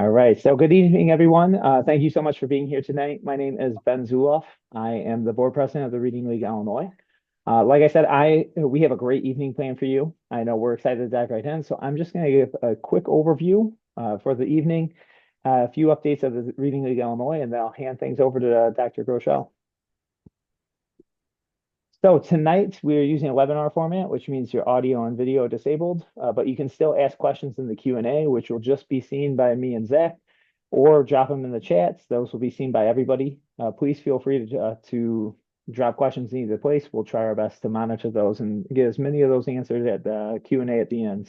All right. So good evening, everyone. Thank you so much for being here tonight. My name is Ben Zuloff. I am the board president of the Reading League Illinois. Like I said, we have a great evening planned for you. I know we're excited to dive right in. So I'm just going to give a quick overview for the evening, a few updates of the Reading League Illinois, and then I'll hand things over to Dr. Groshell. So tonight we are using a webinar format, which means your audio and video are disabled, but you can still ask questions in the Q&A, which will just be seen by me and Zach, or drop them in the chats. Those will be seen by everybody. Please feel free to drop questions in either place. We'll try our best to monitor those and get as many of those answered at the Q&A at the end.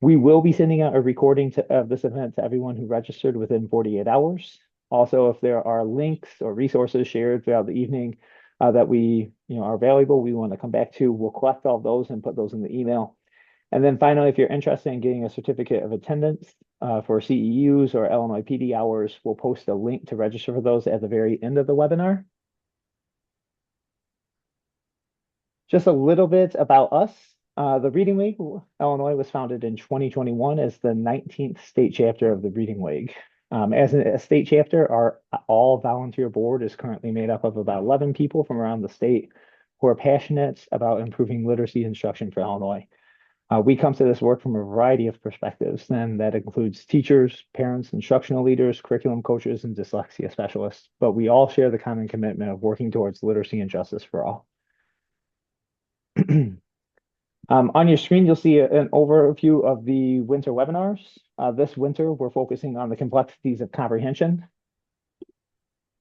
We will be sending out a recording of this event to everyone who registered within 48 hours. Also, if there are links or resources shared throughout the evening that are valuable, we want to come back to, we'll collect all of those and put those in the email. And then finally, if you're interested in getting a certificate of attendance for CEUs or Illinois PD hours, we'll post a link to register for those at the very end of the webinar. Just a little bit about us. The Reading League Illinois was founded in 2021 as the 19th state chapter of the Reading League. As a state chapter, our all volunteer board is currently made up of about 11 people from around the state who are passionate about improving literacy instruction for Illinois. We come to this work from a variety of perspectives, and that includes teachers, parents, instructional leaders, curriculum coaches, and dyslexia specialists. But we all share the common commitment of working towards literacy and justice for all. On your screen, you'll see an overview of the winter webinars. This winter, we're focusing on the complexities of comprehension.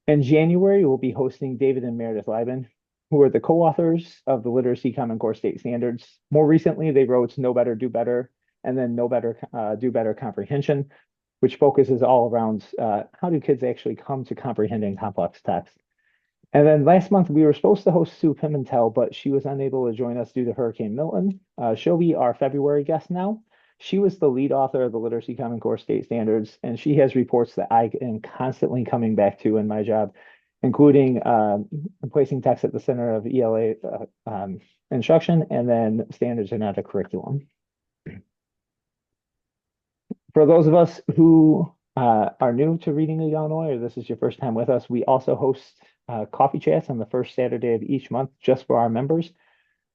In January, we'll be hosting David and Meredith Lieben, who are the co-authors of the Literacy Common Core State Standards. More recently, they wrote Know Better, Do Better, and then Know Better, Do Better Comprehension, which focuses all around how do kids actually come to comprehending complex text. And then last month, we were supposed to host Sue Pimentel, but she was unable to join us due to Hurricane Milton. She'll be our February guest now. She was the lead author of the Literacy Common Core State Standards, and she has reports that I am constantly coming back to in my job, including placing text at the center of ELA instruction and then standards and not a curriculum. For those of us who are new to Reading League Illinois, or this is your first time with us, we also host coffee chats on the first Saturday of each month just for our members.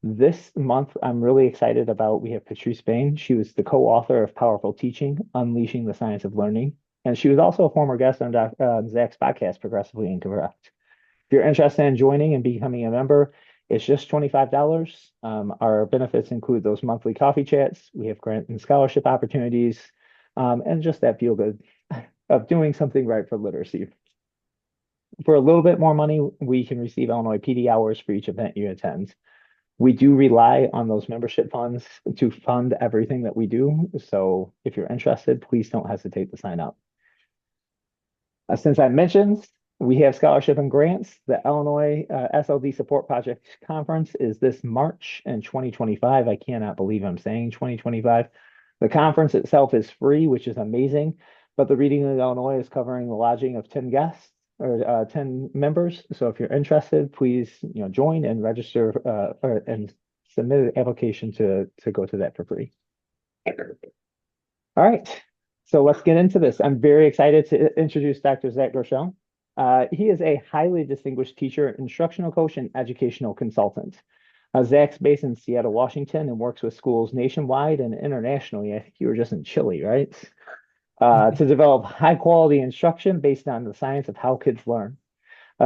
This month, I'm really excited about, we have Patrice Bain. She was the co-author of Powerful Teaching, Unleashing the Science of Learning. And she was also a former guest on Zach's podcast, Progressively Incorrect. If you're interested in joining and becoming a member, it's just $25. Our benefits include those monthly coffee chats. We have grant and scholarship opportunities, and just that feel good of doing something right for literacy. For a little bit more money, we can receive Illinois PD hours for each event you attend. We do rely on those membership funds to fund everything that we do. So if you're interested, please don't hesitate to sign up. Since I mentioned, we have scholarship and grants. The Illinois SLD Support Project Conference is this March in 2025. I cannot believe I'm saying 2025. The conference itself is free, which is amazing, but the Reading League Illinois is covering the lodging of 10 guests or 10 members. So if you're interested, please join and register and submit an application to go to that for free. All right. So let's get into this. I'm very excited to introduce Dr. Zach Groshell. He is a highly distinguished teacher, instructional coach, and educational consultant. Zach's based in Seattle, Washington, and works with schools nationwide and internationally. I think you were just in Chile, right? To develop high-quality instruction based on the science of how kids learn.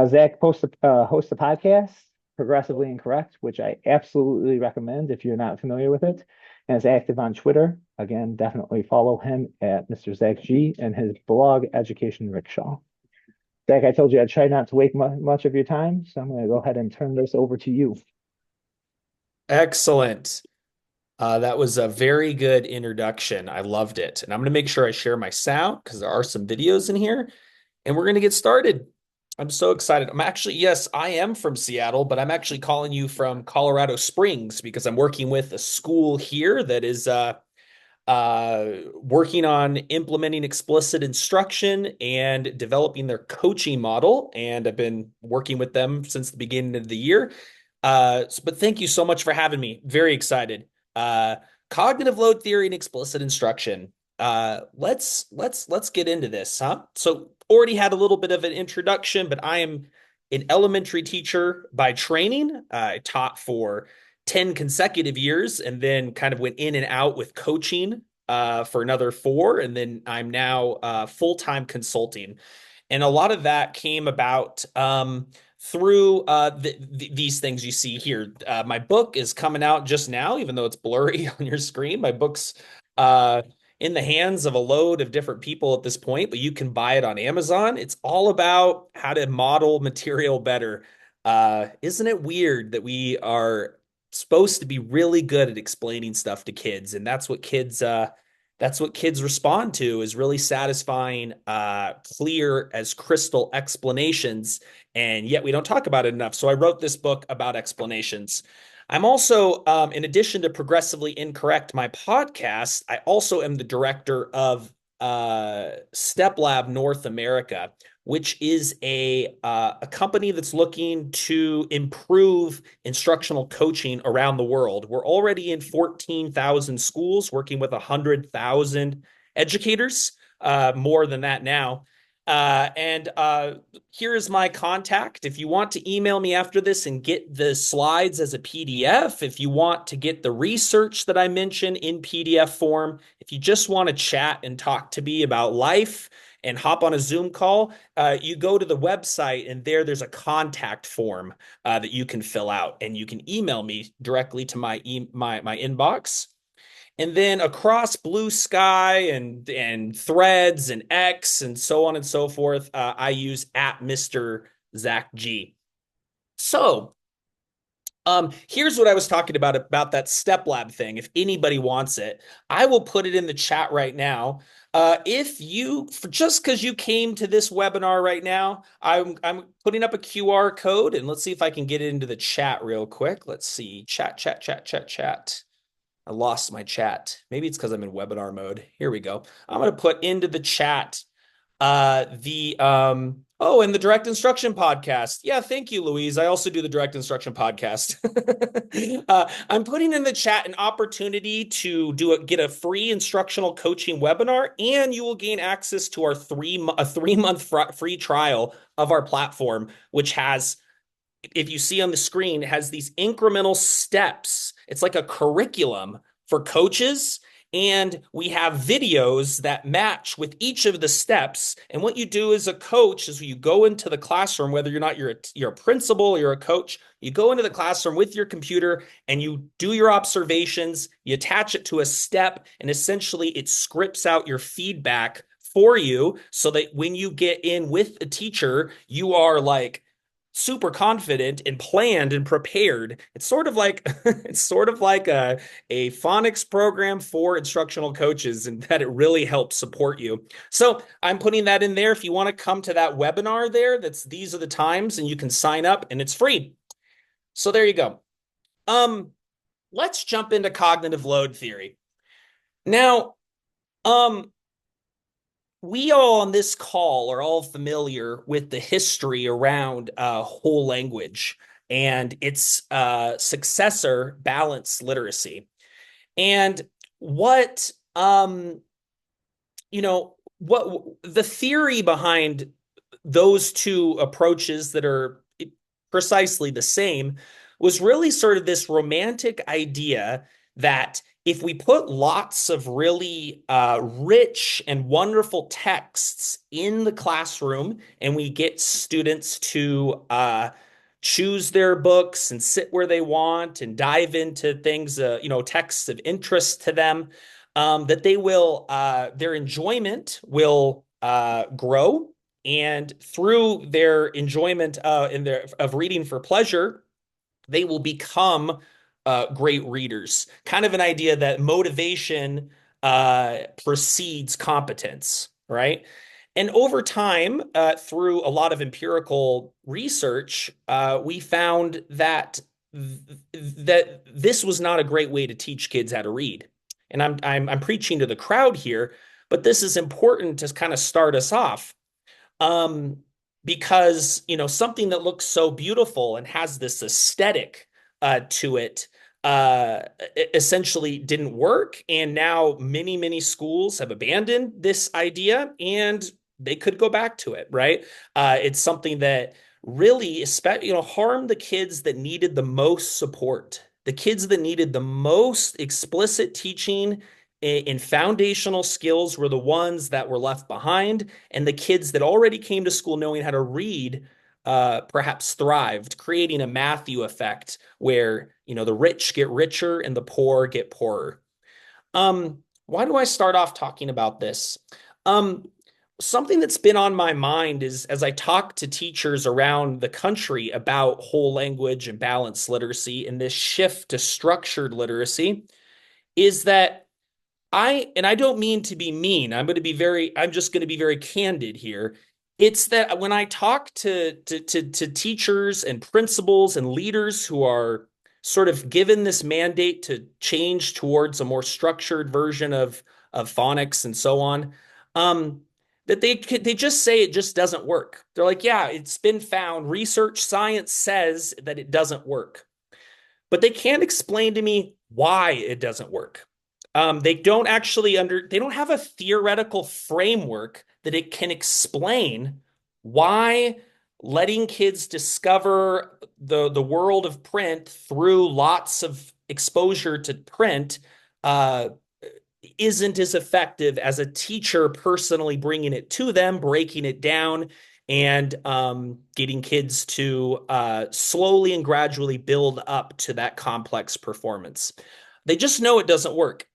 Zach hosts a podcast, Progressively Incorrect, which I absolutely recommend if you're not familiar with it, and is active on Twitter. Again, definitely follow him at Mr. Zach G and his blog, Education Rickshaw. Zach, I told you I'd try not to waste much of your time, so I'm going to go ahead and turn this over to you. Excellent. That was a very good introduction. I loved it. And I'm going to make sure I share my sound because there are some videos in here. And we're going to get started. I'm so excited. Yes, I am from Seattle, but I'm actually calling you from Colorado Springs because I'm working with a school here that is working on implementing explicit instruction and developing their coaching model. And I've been working with them since the beginning of the year. But thank you so much for having me. Very excited. Cognitive load theory and explicit instruction. let's get into this, huh? So already had a little bit of an introduction, but I am an elementary teacher by training. I taught for 10 consecutive years and then kind of went in and out with coaching for another four. And then I'm now full-time consulting. And a lot of that came about through these things you see here. My book is coming out just now, even though it's blurry on your screen. My book's uh, in the hands of a load of different people at this point, but you can buy it on Amazon. It's all about how to model material better. Isn't it weird that we are supposed to be really good at explaining stuff to kids, and that's what kids respond to is really satisfying, clear as crystal explanations, and yet we don't talk about it enough. So I wrote this book about explanations. I'm also, in addition to Progressively Incorrect, my podcast, I also am the director of Step Lab North America, which is a company that's looking to improve instructional coaching around the world. We're already in 14,000 schools, working with 100,000 educators, more than that now. And here is my contact. If you want to email me after this and get the slides as a PDF, if you want to get the research that I mentioned in PDF form, if you just want to chat and talk to me about life and hop on a Zoom call, you go to the website and there's a contact form that you can fill out, and you can email me directly to my inbox. And then across Blue Sky and Threads and X and so on and so forth, I use at Mr. Zach G. So here's what I was talking about that Step Lab thing. If anybody wants it, I will put it in the chat right now. If you, just because you came to this webinar right now, I'm putting up a QR code, and let's see if I can get it into the chat real quick. Let's see, chat. I lost my chat. Maybe it's because I'm in webinar mode. Here we go. I'm going to put into the chat the oh, and the direct instruction podcast. Yeah, thank you, Louise. I also do the direct instruction podcast. I'm putting in the chat an opportunity to get a free instructional coaching webinar, and you will gain access to our 3-month free trial of our platform, which has, if you see on the screen, it has these incremental steps. It's like a curriculum for coaches. And we have videos that match with each of the steps. And what you do as a coach is you go into the classroom, whether you're a principal or you're a coach, you go into the classroom with your computer and you do your observations, you attach it to a step, and essentially it scripts out your feedback for you so that when you get in with a teacher, you are like super confident and planned and prepared. It's sort of like it's sort of like a phonics program for instructional coaches, and that it really helps support you. So I'm putting that in there. If you want to come to that webinar there, these are the times, and you can sign up and it's free. So there you go. Let's jump into cognitive load theory. Now, we all on this call are all familiar with the history around whole language and its successor, balanced literacy. And what what the theory behind those two approaches that are precisely the same was really sort of this romantic idea that if we put lots of really rich and wonderful texts in the classroom and we get students to choose their books and sit where they want and dive into things, texts of interest to them, that their enjoyment will grow. And through their enjoyment of reading for pleasure, they will become great readers. Kind of an idea that motivation precedes competence, right? And over time, through a lot of empirical research, we found that this was not a great way to teach kids how to read. And I'm preaching to the crowd here, but this is important to kind of start us off. Um, because something that looks so beautiful and has this aesthetic to it, uh, essentially didn't work. And now many schools have abandoned this idea and they could go back to it, right? It's something that really, harmed the kids that needed the most support, the kids that needed the most explicit teaching in foundational skills were the ones that were left behind, and the kids that already came to school knowing how to read perhaps thrived, creating a Matthew effect where, the rich get richer and the poor get poorer. Why do I start off talking about this? Um, Something that's been on my mind is as I talk to teachers around the country about whole language and balanced literacy and this shift to structured literacy, is that I don't mean to be mean. I'm just going to be very candid here. It's that when I talk to teachers and principals and leaders who are sort of given this mandate to change towards a more structured version of phonics and so on, um, that they just say it just doesn't work. They're like, yeah, it's been found. Research science says that it doesn't work, but they can't explain to me why it doesn't work. They don't have a theoretical framework that it can explain why letting kids discover the world of print through lots of exposure to print uh, isn't as effective as a teacher personally bringing it to them, breaking it down, and getting kids to slowly and gradually build up to that complex performance. They just know it doesn't work.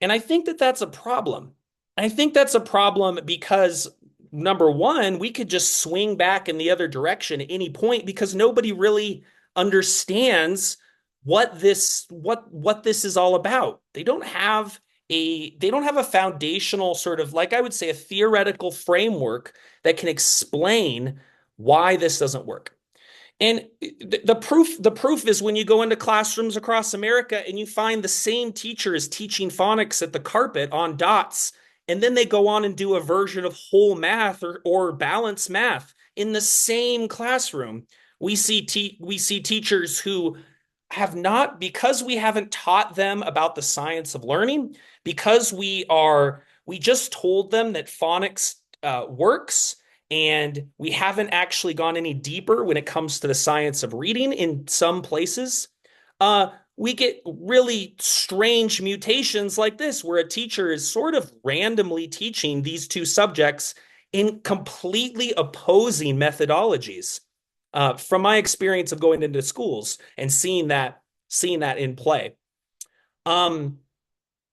And I think that that's a problem. I think that's a problem because number one, we could just swing back in the other direction at any point because nobody really understands what this is all about. They don't have a foundational sort of, like I would say, a theoretical framework that can explain why this doesn't work. And the proof is when you go into classrooms across America and you find the same teachers teaching phonics at the carpet on dots, and then they go on and do a version of whole math or balanced math in the same classroom. We see teachers who have not, because we haven't taught them about the science of learning, because we just told them that phonics works, and we haven't actually gone any deeper when it comes to the science of reading in some places. We get really strange mutations like this, where a teacher is sort of randomly teaching these two subjects in completely opposing methodologies. From my experience of going into schools and seeing that in play. Um,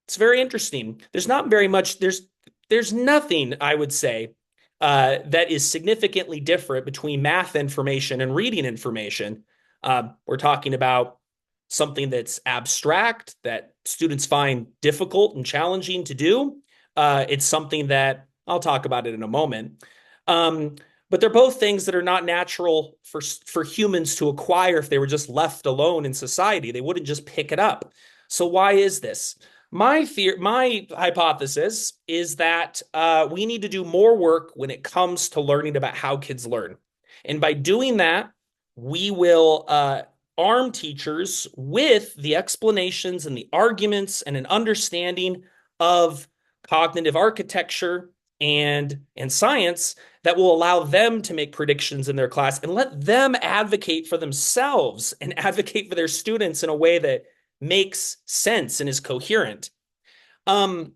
it's very interesting. There's not very much. There's nothing I would say that is significantly different between math information and reading information. We're talking about something that's abstract that students find difficult and challenging to do. It's something that I'll talk about it in a moment. Um, but they're both things that are not natural for humans to acquire if they were just left alone in society. They wouldn't just pick it up. So why is this? My hypothesis is that we need to do more work when it comes to learning about how kids learn, and by doing that, we will arm teachers with the explanations and the arguments and an understanding of cognitive architecture and science that will allow them to make predictions in their class and let them advocate for themselves and advocate for their students in a way that makes sense and is coherent. Um,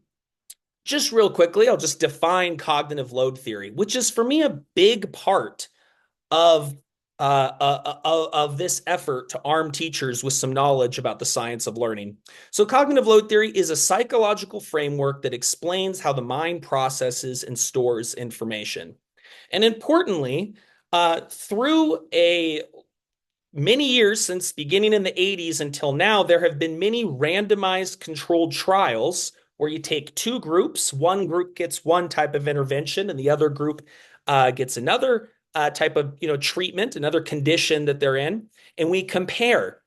just real quickly, I'll just define cognitive load theory, which is for me a big part of of this effort to arm teachers with some knowledge about the science of learning. So, cognitive load theory is a psychological framework that explains how the mind processes and stores information. And importantly, through a many years since beginning in the 80s until now, there have been many randomized controlled trials where you take two groups. One group gets one type of intervention, and the other group gets another type of treatment, another condition that they're in, and we compare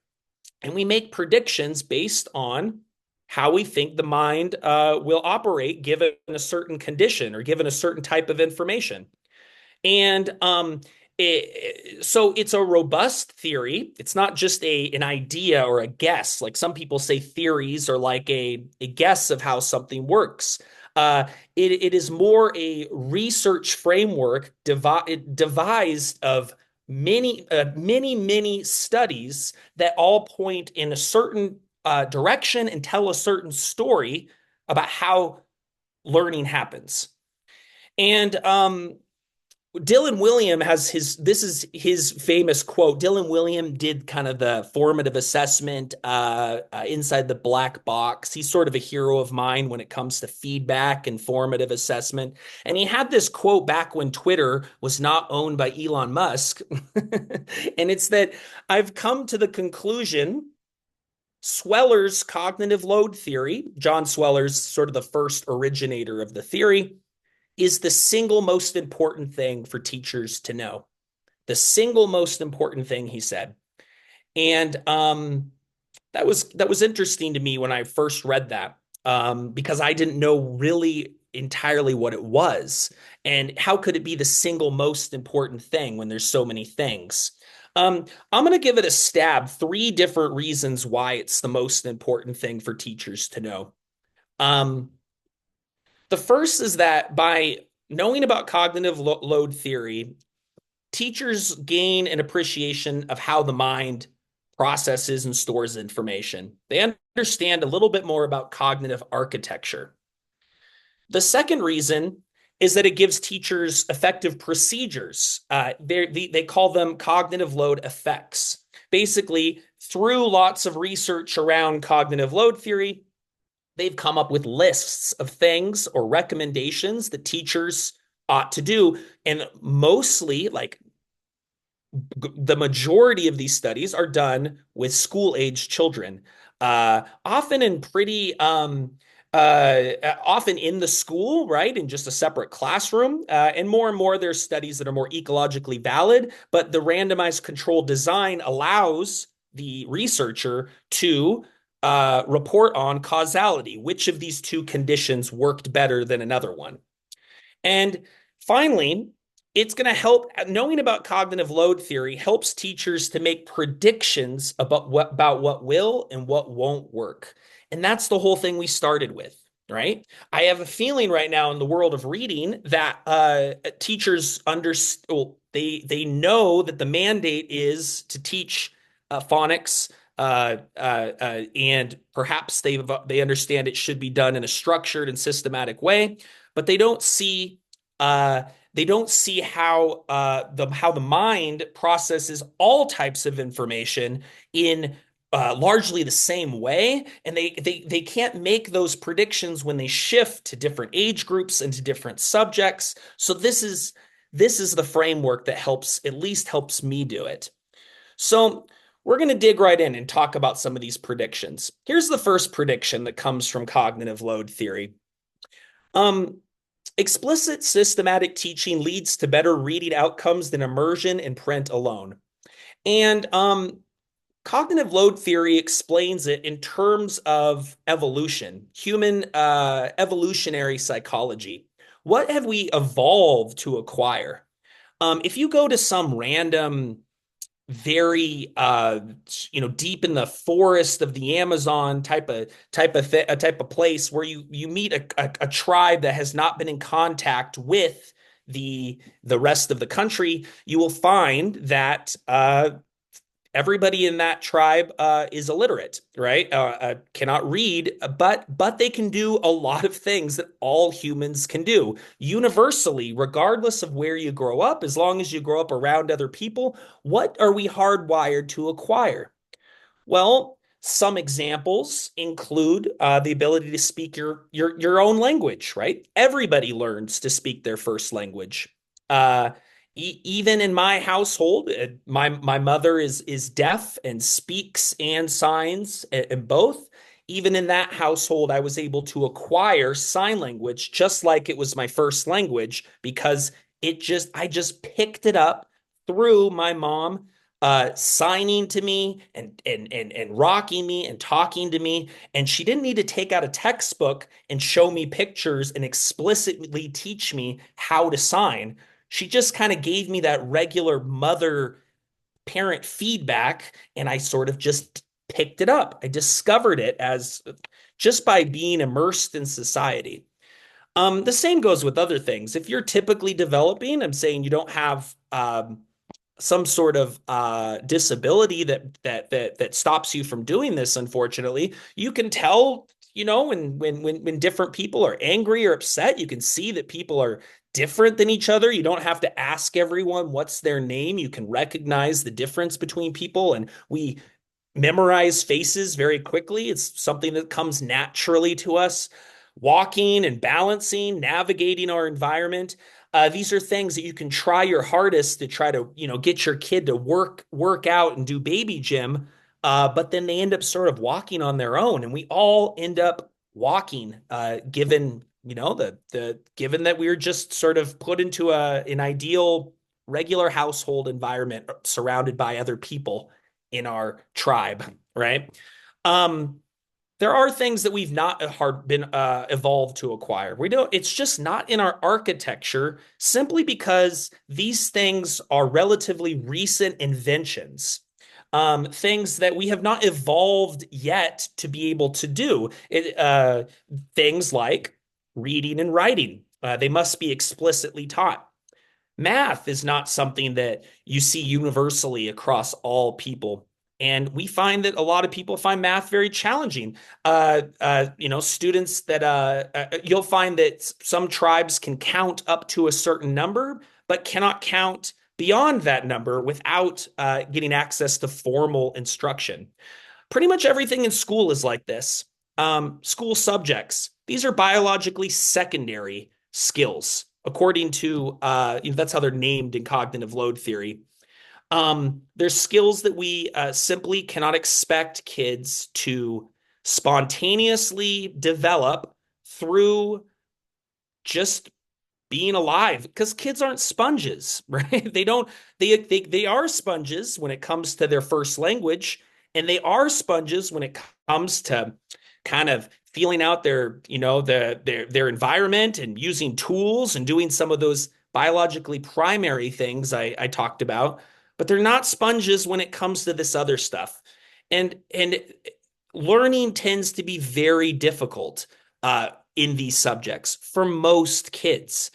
and we make predictions based on how we think the mind will operate given a certain condition or given a certain type of information. And So it's a robust theory. It's not just an idea or a guess. Like some people say theories are like a guess of how something works. Uh, it is more a research framework devised of many studies that all point in a certain direction and tell a certain story about how learning happens. And Dylan William has this is his famous quote. Dylan William did kind of the formative assessment inside the black box. He's sort of a hero of mine when it comes to feedback and formative assessment. And he had this quote back when Twitter was not owned by Elon Musk. And it's that I've come to the conclusion Sweller's cognitive load theory, John Sweller's sort of the first originator of the theory, is the single most important thing for teachers to know. The single most important thing, he said. And that was interesting to me when I first read that, because I didn't know really entirely what it was. And how could it be the single most important thing when there's so many things? I'm going to give it a stab. Three different reasons why it's the most important thing for teachers to know. Um, the first is that by knowing about cognitive load theory, teachers gain an appreciation of how the mind processes and stores information. They understand a little bit more about cognitive architecture. The second reason is that it gives teachers effective procedures. They call them cognitive load effects. Basically, through lots of research around cognitive load theory, they've come up with lists of things or recommendations that teachers ought to do. And mostly, like the majority of these studies are done with school age children, often in pretty often in the school, right, in just a separate classroom. And more, there's studies that are more ecologically valid, but the randomized control design allows the researcher to report on causality. Which of these two conditions worked better than another one? And finally, it's going to help knowing about cognitive load theory helps teachers to make predictions about what will and what won't work. And that's the whole thing we started with, right? I have a feeling right now in the world of reading that teachers well, they know that the mandate is to teach phonics, and perhaps they understand it should be done in a structured and systematic way, but uh, they don't see how the mind processes all types of information in largely the same way, and they can't make those predictions when they shift to different age groups and to different subjects. So this is the framework that helps at least helps me do it. So we're going to dig right in and talk about some of these predictions. Here's the first prediction that comes from cognitive load theory. Um, Explicit systematic teaching leads to better reading outcomes than immersion and print alone. And cognitive load theory explains it in terms of evolution, human evolutionary psychology. What have we evolved to acquire? If you go to some random very deep in the forest of the Amazon type of place where you meet a tribe that has not been in contact with the rest of the country, you will find that everybody in that tribe is illiterate, right? Cannot read, but they can do a lot of things that all humans can do universally, regardless of where you grow up. As long as you grow up around other people, what are we hardwired to acquire? Well, some examples include the ability to speak your own language, right? Everybody learns to speak their first language. Uh, Even in my household, my mother is deaf and speaks and signs and both. Even in that household, I was able to acquire sign language just like it was my first language because I just picked it up through my mom signing to me and rocking me and talking to me. And she didn't need to take out a textbook and show me pictures and explicitly teach me how to sign. She just kind of gave me that regular mother parent feedback, and I sort of just picked it up. I discovered it as just by being immersed in society. The same goes with other things. If you're typically developing, I'm saying you don't have some sort of disability that stops you from doing this. Unfortunately, you can tell. When different people are angry or upset, you can see that people are different than each other. You don't have to ask everyone what's their name. You can recognize the difference between people, and we memorize faces very quickly. It's something that comes naturally to us. Walking and balancing, navigating our environment. These are things that you can try your hardest to try to, get your kid to work out and do baby gym, but then they end up sort of walking on their own, and we all end up walking, given the given that we were just sort of put into an ideal regular household environment surrounded by other people in our tribe, right? Um, there are things that we've not hard been evolved to acquire. We don't. It's just not in our architecture, simply because these things are relatively recent inventions. Things that we have not evolved yet to be able to do. Things like reading and writing. They must be explicitly taught. Math is not something that you see universally across all people. And we find that a lot of people find math very challenging. Students that you'll find that some tribes can count up to a certain number, but cannot count beyond that number without getting access to formal instruction. Pretty much everything in school is like this. School subjects, these are biologically secondary skills, according to, that's how they're named in cognitive load theory. There's skills that we simply cannot expect kids to spontaneously develop through just being alive, because kids aren't sponges, right? They are sponges when it comes to their first language, and they are sponges when it comes to kind of feeling out their environment and using tools and doing some of those biologically primary things I talked about. But they're not sponges when it comes to this other stuff. And learning tends to be very difficult in these subjects for most kids.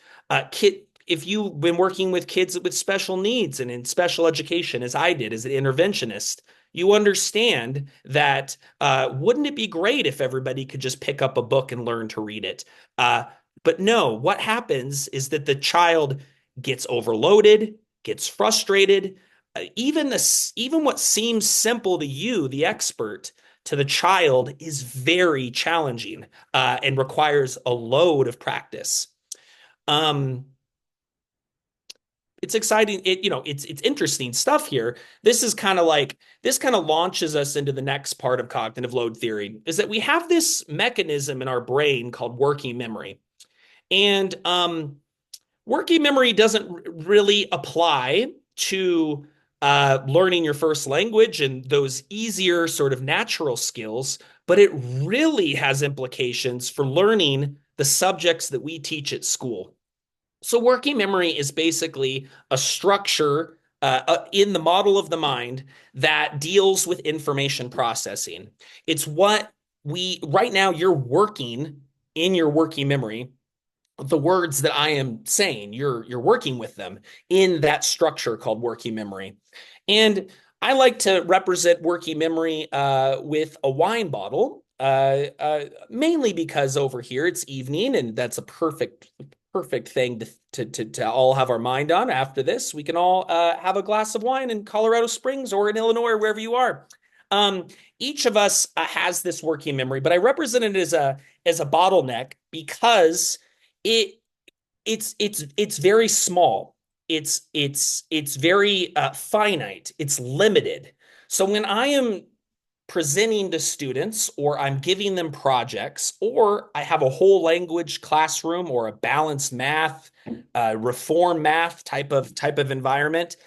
If you've been working with kids with special needs and in special education, as I did as an interventionist, you understand that wouldn't it be great if everybody could just pick up a book and learn to read it? But no, what happens is that the child gets overloaded, gets frustrated. Even what seems simple to you, the expert, to the child is very challenging and requires a load of practice. Um, it's exciting. It's interesting stuff here. This kind of launches us into the next part of cognitive load theory, is that we have this mechanism in our brain called working memory. And working memory doesn't really apply to learning your first language and those easier sort of natural skills, but it really has implications for learning the subjects that we teach at school. So, working memory is basically a structure in the model of the mind that deals with information processing. It's what right now, you're working in your working memory. The words that I am saying, you're working with them in that structure called working memory. And I like to represent working memory with a wine bottle, mainly because over here it's evening, and that's a perfect thing to all have our mind on. After this, we can all have a glass of wine in Colorado Springs or in Illinois or wherever you are. Um, each of us has this working memory, but I represent it as a bottleneck because it it's very small. It's very finite. It's limited. So when I am presenting to students, or I'm giving them projects, or I have a whole language classroom or a balanced math, reform math type of environment,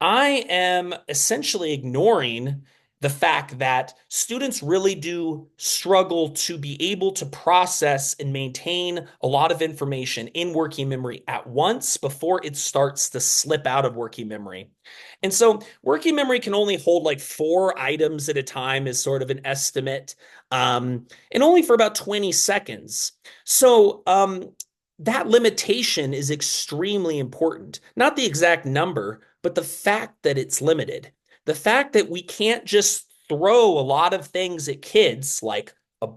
I am essentially ignoring the fact that students really do struggle to be able to process and maintain a lot of information in working memory at once before it starts to slip out of working memory. And so working memory can only hold like 4 items at a time as sort of an estimate, and only for about 20 seconds. So that limitation is extremely important. Not the exact number, but the fact that it's limited. The fact that we can't just throw a lot of things at kids, like a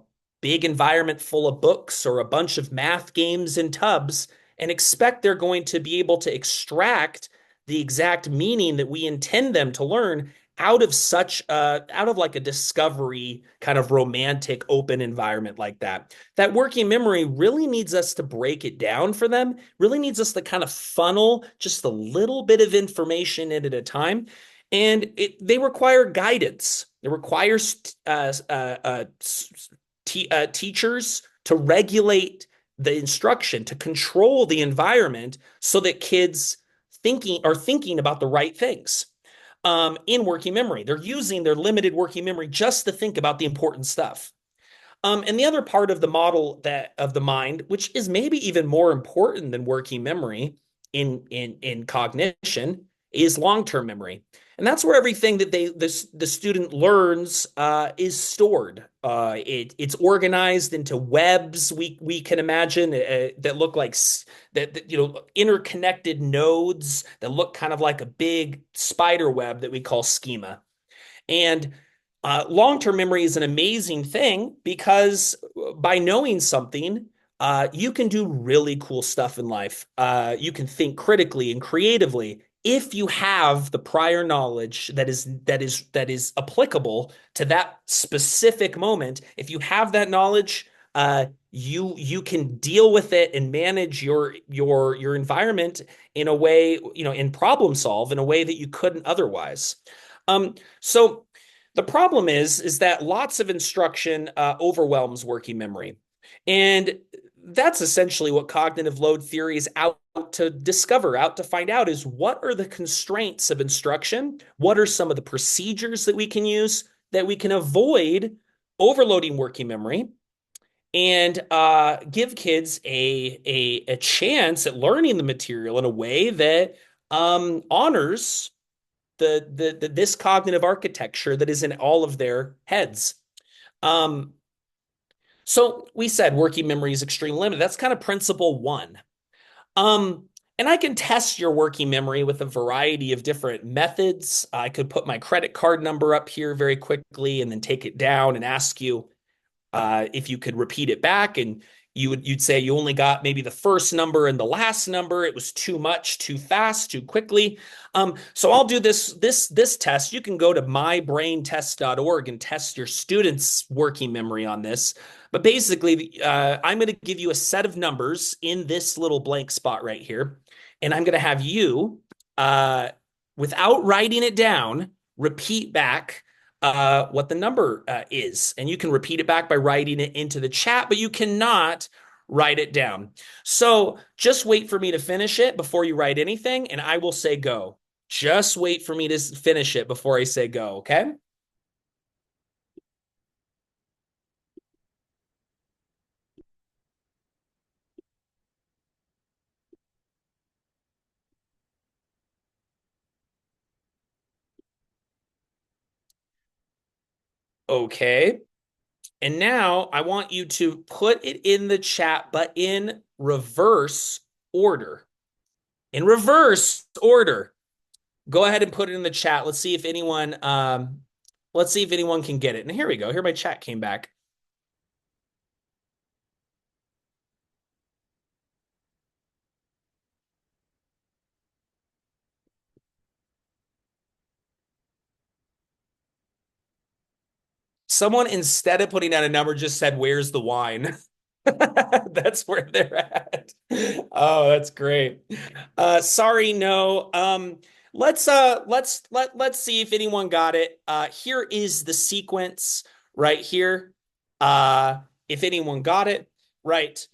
big environment full of books or a bunch of math games in tubs, and expect they're going to be able to extract the exact meaning that we intend them to learn out of like a discovery kind of romantic open environment like that. That working memory really needs us to break it down for them, really needs us to kind of funnel just a little bit of information in at a time. And they require guidance. It requires teachers to regulate the instruction, to control the environment so that kids thinking about the right things in working memory. They're using their limited working memory just to think about the important stuff. And the other part of the model that of the mind, which is maybe even more important than working memory in cognition, is long-term memory. And that's where everything that the student learns is stored. It's organized into webs we can imagine that look like interconnected nodes that look kind of like a big spider web that we call schema. And long-term memory is an amazing thing because by knowing something, you can do really cool stuff in life. You can think critically and creatively if you have the prior knowledge that is applicable to that specific moment. If you have that knowledge, you can deal with it and manage your environment in a way, and problem solve in a way that you couldn't otherwise. So the problem is that lots of instruction overwhelms working memory. And that's essentially what cognitive load theory is out to discover, out to find out, is what are the constraints of instruction? What are some of the procedures that we can use that we can avoid overloading working memory and give kids a chance at learning the material in a way that honors this cognitive architecture that is in all of their heads. Um, so we said working memory is extremely limited. That's kind of principle one. And I can test your working memory with a variety of different methods. I could put my credit card number up here very quickly and then take it down and ask you if you could repeat it back, and you'd say you only got maybe the first number and the last number. It was too much, too fast, too quickly. So I'll do this test. You can go to mybraintest.org and test your students' working memory on this. But basically, I'm going to give you a set of numbers in this little blank spot right here, and I'm going to have you, without writing it down, repeat back what the number is. And you can repeat it back by writing it into the chat, but you cannot write it down. So just wait for me to finish it before you write anything, and I will say go. Just wait for me to finish it before I say go, okay? Okay. And now I want you to put it in the chat, but in reverse order. In reverse order. Go ahead and put it in the chat. Let's see if anyone can get it. And here we go. Here my chat came back. Someone, instead of putting down a number, just said, "Where's the wine?" That's where they're at. Oh, that's great. Sorry, no. Let's see if anyone got it. Here is the sequence right here. If anyone got it, right.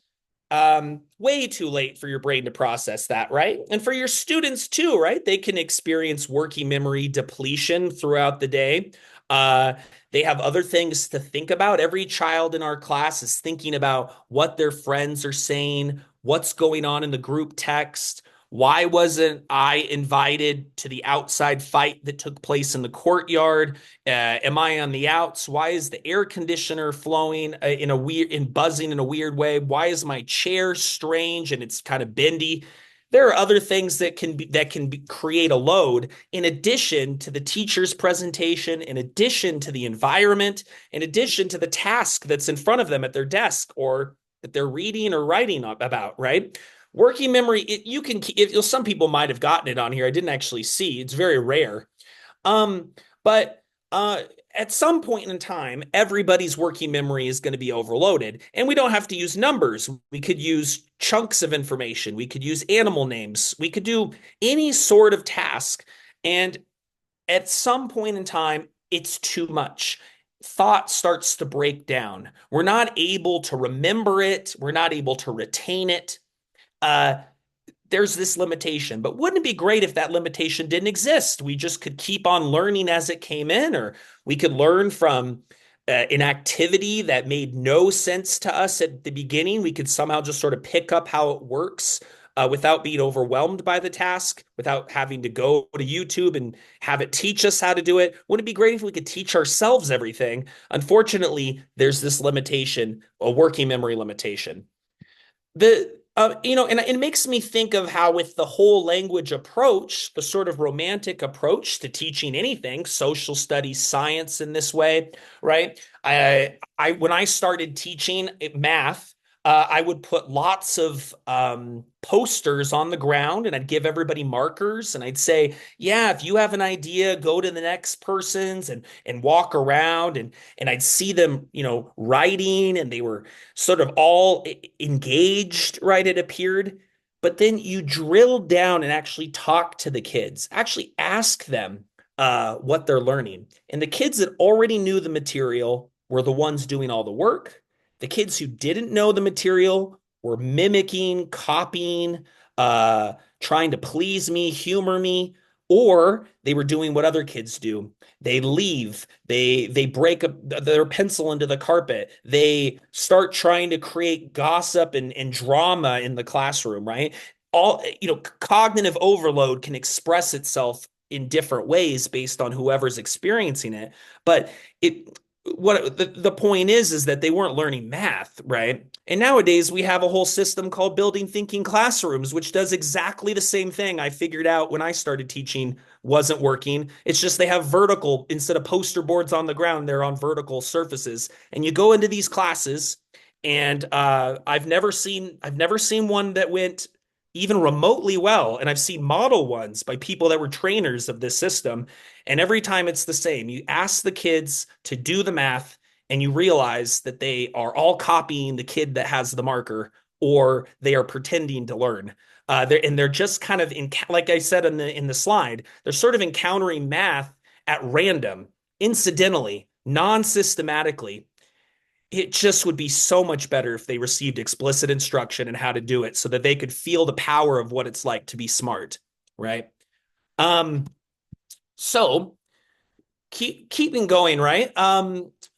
way too late for your brain to process that, right? And for your students too, right? They can experience working memory depletion throughout the day. Uh, they have other things to think about. Every child in our class is thinking about what their friends are saying, what's going on in the group text. Why wasn't I invited to the outside fight that took place in the courtyard? Am I on the outs? Why is the air conditioner flowing in a weird, in buzzing in a weird way? Why is my chair strange and it's kind of bendy? There are other things that can create a load in addition to the teacher's presentation, in addition to the environment, in addition to the task that's in front of them at their desk or that they're reading or writing about, right? Working memory, you can, some people might have gotten it on here. I didn't actually see. It's very rare. Um, but at some point in time, everybody's working memory is going to be overloaded. And we don't have to use numbers. We could use chunks of information. We could use animal names. We could do any sort of task. And at some point in time, it's too much. Thought starts to break down. We're not able to remember it. We're not able to retain it. Uh, there's this limitation. But wouldn't it be great if that limitation didn't exist? We just could keep on learning as it came in, or we could learn from an activity that made no sense to us at the beginning. We could somehow just sort of pick up how it works without being overwhelmed by the task, without having to go to YouTube and have it teach us how to do it. Wouldn't it be great if we could teach ourselves everything? Unfortunately, there's this limitation, a working memory limitation. And it makes me think of how with the whole language approach, the sort of romantic approach to teaching anything, social studies, science in this way, right? When I started teaching math, I would put lots of posters on the ground and I'd give everybody markers and I'd say, yeah, if you have an idea, go to the next person's and walk around and I'd see them, writing and they were sort of all engaged, right? It appeared. But then you drill down and actually talk to the kids, actually ask them what they're learning. And the kids that already knew the material were the ones doing all the work. The kids who didn't know the material were mimicking, copying, trying to please me, humor me, or they were doing what other kids do. They leave, they break up their pencil into the carpet, they start trying to create gossip and drama in the classroom, right? Cognitive overload can express itself in different ways based on whoever's experiencing it. But it what the point is that they weren't learning math, right? And nowadays we have a whole system called building thinking classrooms, which does exactly the same thing I figured out when I started teaching wasn't working. It's just they have vertical, instead of poster boards on the ground, they're on vertical surfaces. And you go into these classes, and I've never seen one that went even remotely well. And I've seen model ones by people that were trainers of this system. And every time it's the same. You ask the kids to do the math, and you realize that they are all copying the kid that has the marker, or they are pretending to learn. They're just kind of like I said in the slide, they're sort of encountering math at random, incidentally, non-systematically. It just would be so much better if they received explicit instruction in how to do it so that they could feel the power of what it's like to be smart, right? Um, so keeping going, right?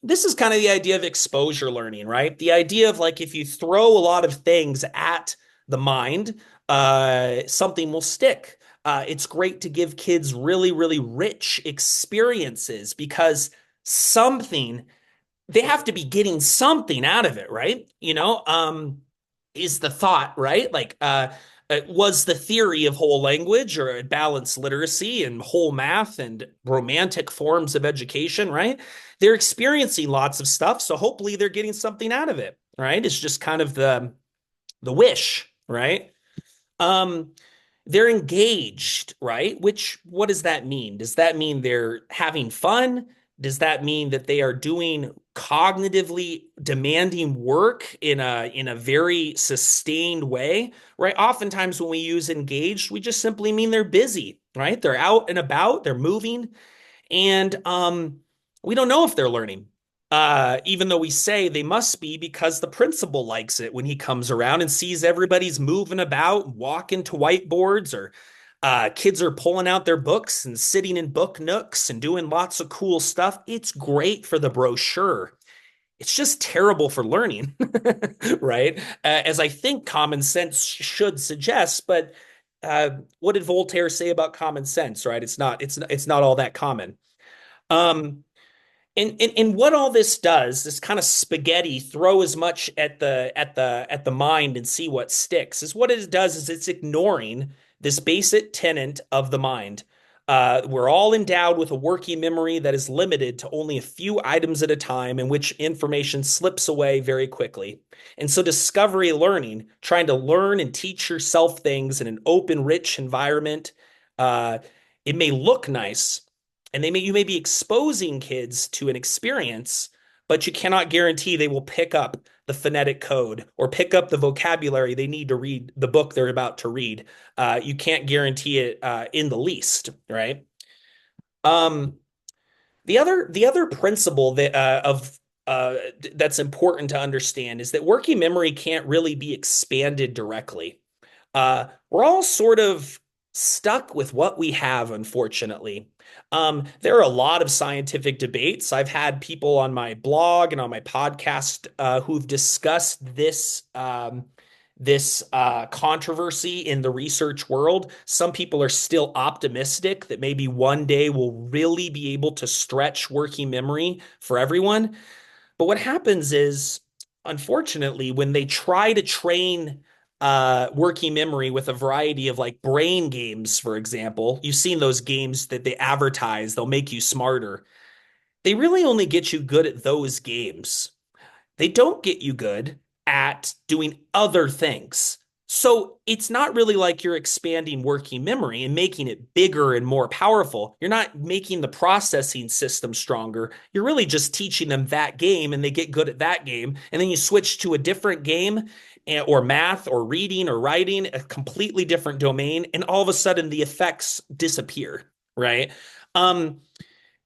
This is kind of the idea of exposure learning, right? The idea of like if you throw a lot of things at the mind, something will stick. It's great to give kids really, really rich experiences because something they have to be getting something out of it, right? Is the thought, right? Like, was the theory of whole language or balanced literacy and whole math and romantic forms of education, right? They're experiencing lots of stuff, so hopefully they're getting something out of it, right? It's just kind of the wish, right? Um, they're engaged, right? What does that mean? Does that mean they're having fun? Does that mean that they are doing cognitively demanding work in a very sustained way, right? Oftentimes when we use engaged, we just simply mean they're busy, right? They're out and about, they're moving, and we don't know if they're learning. Even though we say they must be because the principal likes it when he comes around and sees everybody's moving about, walking to whiteboards, or kids are pulling out their books and sitting in book nooks and doing lots of cool stuff. It's great for the brochure. It's just terrible for learning, right? As I think common sense should suggest, but what did Voltaire say about common sense, right? It's not all that common. Um, and what all this does, this kind of spaghetti, throw as much at the mind and see what sticks, is what it does is it's ignoring this basic tenet of the mind. We're all endowed with a working memory that is limited to only a few items at a time, in which information slips away very quickly. And so, discovery learning, trying to learn and teach yourself things in an open, rich environment, uh, it may look nice, and you may be exposing kids to an experience, but you cannot guarantee they will pick up the phonetic code or pick up the vocabulary they need to read the book they're about to read. You can't guarantee it in the least, right? Um, the other principle that's important to understand is that working memory can't really be expanded directly. We're all sort of stuck with what we have, unfortunately. There are a lot of scientific debates. I've had people on my blog and on my podcast who've discussed this controversy in the research world. Some people are still optimistic that maybe one day we'll really be able to stretch working memory for everyone. But what happens is, unfortunately, when they try to train working memory with a variety of like brain games, for example, you've seen those games that they advertise, they'll make you smarter. They really only get you good at those games. They don't get you good at doing other things. So it's not really like you're expanding working memory and making it bigger and more powerful. You're not making the processing system stronger. You're really just teaching them that game and they get good at that game. And then you switch to a different game, or math or reading or writing, a completely different domain. And all of a sudden the effects disappear, right? Um,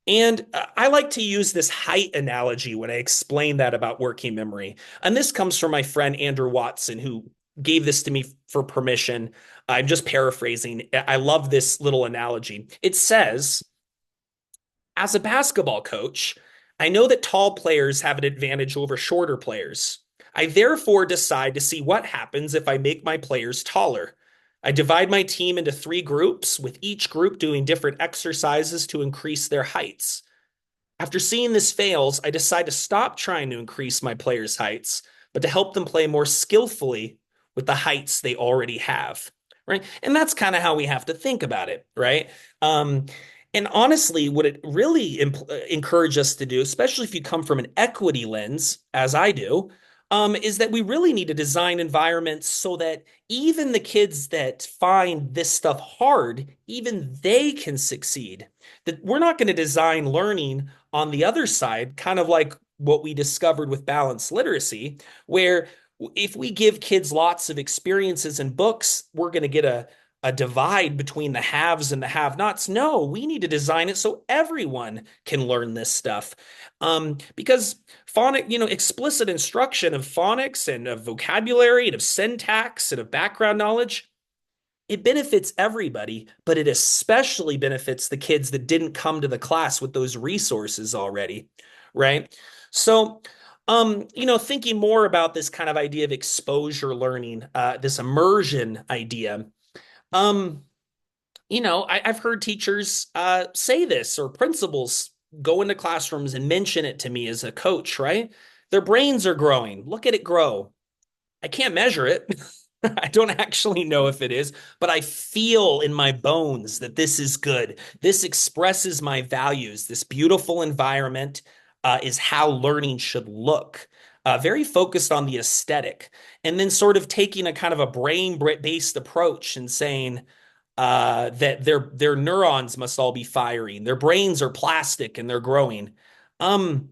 and I like to use this height analogy when I explain that about working memory. And this comes from my friend Andrew Watson, who gave this to me for permission. I'm just paraphrasing. I love this little analogy. It says, as a basketball coach, I know that tall players have an advantage over shorter players. I therefore decide to see what happens if I make my players taller. I divide my team into three groups, with each group doing different exercises to increase their heights. After seeing this fails, I decide to stop trying to increase my players' heights, but to help them play more skillfully with the heights they already have. Right. And that's kind of how we have to think about it. Right. Um, and honestly, what it really encourage us to do, especially if you come from an equity lens, as I do, is that we really need to design environments so that even the kids that find this stuff hard, even they can succeed. That we're not going to design learning on the other side, kind of like what we discovered with balanced literacy, where if we give kids lots of experiences and books, we're going to get a divide between the haves and the have-nots. No, we need to design it so everyone can learn this stuff. Because explicit instruction of phonics and of vocabulary and of syntax and of background knowledge, it benefits everybody, but it especially benefits the kids that didn't come to the class with those resources already, right? So, thinking more about this kind of idea of exposure learning, this immersion idea, um, I've heard teachers say this, or principals go into classrooms and mention it to me as a coach, right? Their brains are growing. Look at it grow. I can't measure it. I don't actually know if it is, but I feel in my bones that this is good. This expresses my values. This beautiful environment is how learning should look. Very focused on the aesthetic, and then sort of taking a kind of a brain-based approach and saying that their neurons must all be firing. Their brains are plastic and they're growing. Um,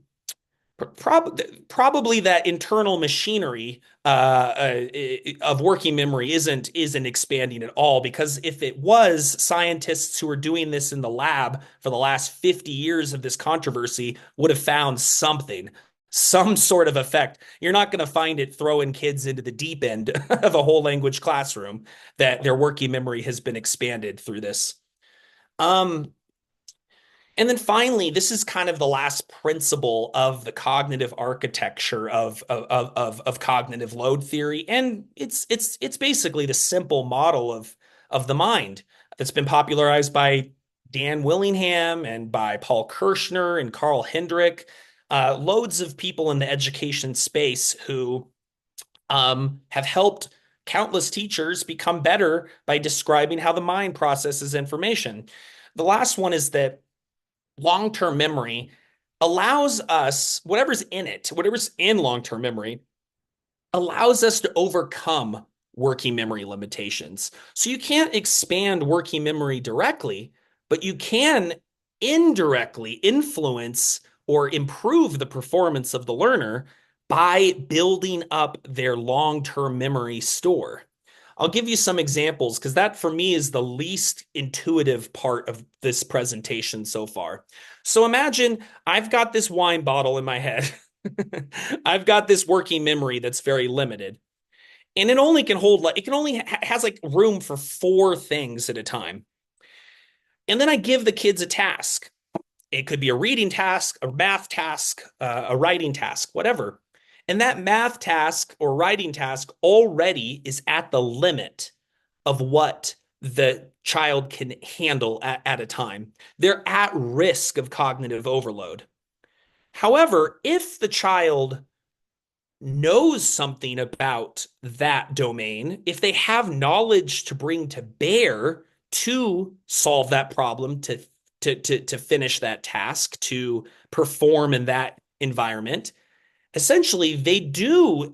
Probably that internal machinery of working memory isn't expanding at all, because if it was, scientists who are doing this in the lab for the last 50 years of this controversy would have found something, some sort of effect. You're not going to find it throwing kids into the deep end of a whole language classroom that their working memory has been expanded through this. Um, and then finally, this is kind of the last principle of the cognitive architecture of cognitive load theory. And it's basically the simple model of the mind that's been popularized by Dan Willingham and by Paul Kirschner and Carl Hendrick, loads of people in the education space who have helped countless teachers become better by describing how the mind processes information. The last one is that long-term memory allows us, whatever's in long-term memory, allows us to overcome working memory limitations. So you can't expand working memory directly, but you can indirectly influence or improve the performance of the learner by building up their long-term memory store. I'll give you some examples because that for me is the least intuitive part of this presentation so far. So imagine I've got this wine bottle in my head. I've got this working memory that's very limited. And it only can hold like it can only has like room for four things at a time. And then I give the kids a task. It could be a reading task, a math task, a writing task, whatever. And that math task or writing task already is at the limit of what the child can handle at a time. They're at risk of cognitive overload. However, if the child knows something about that domain, if they have knowledge to bring to bear to solve that problem, to finish that task, to perform in that environment, essentially they do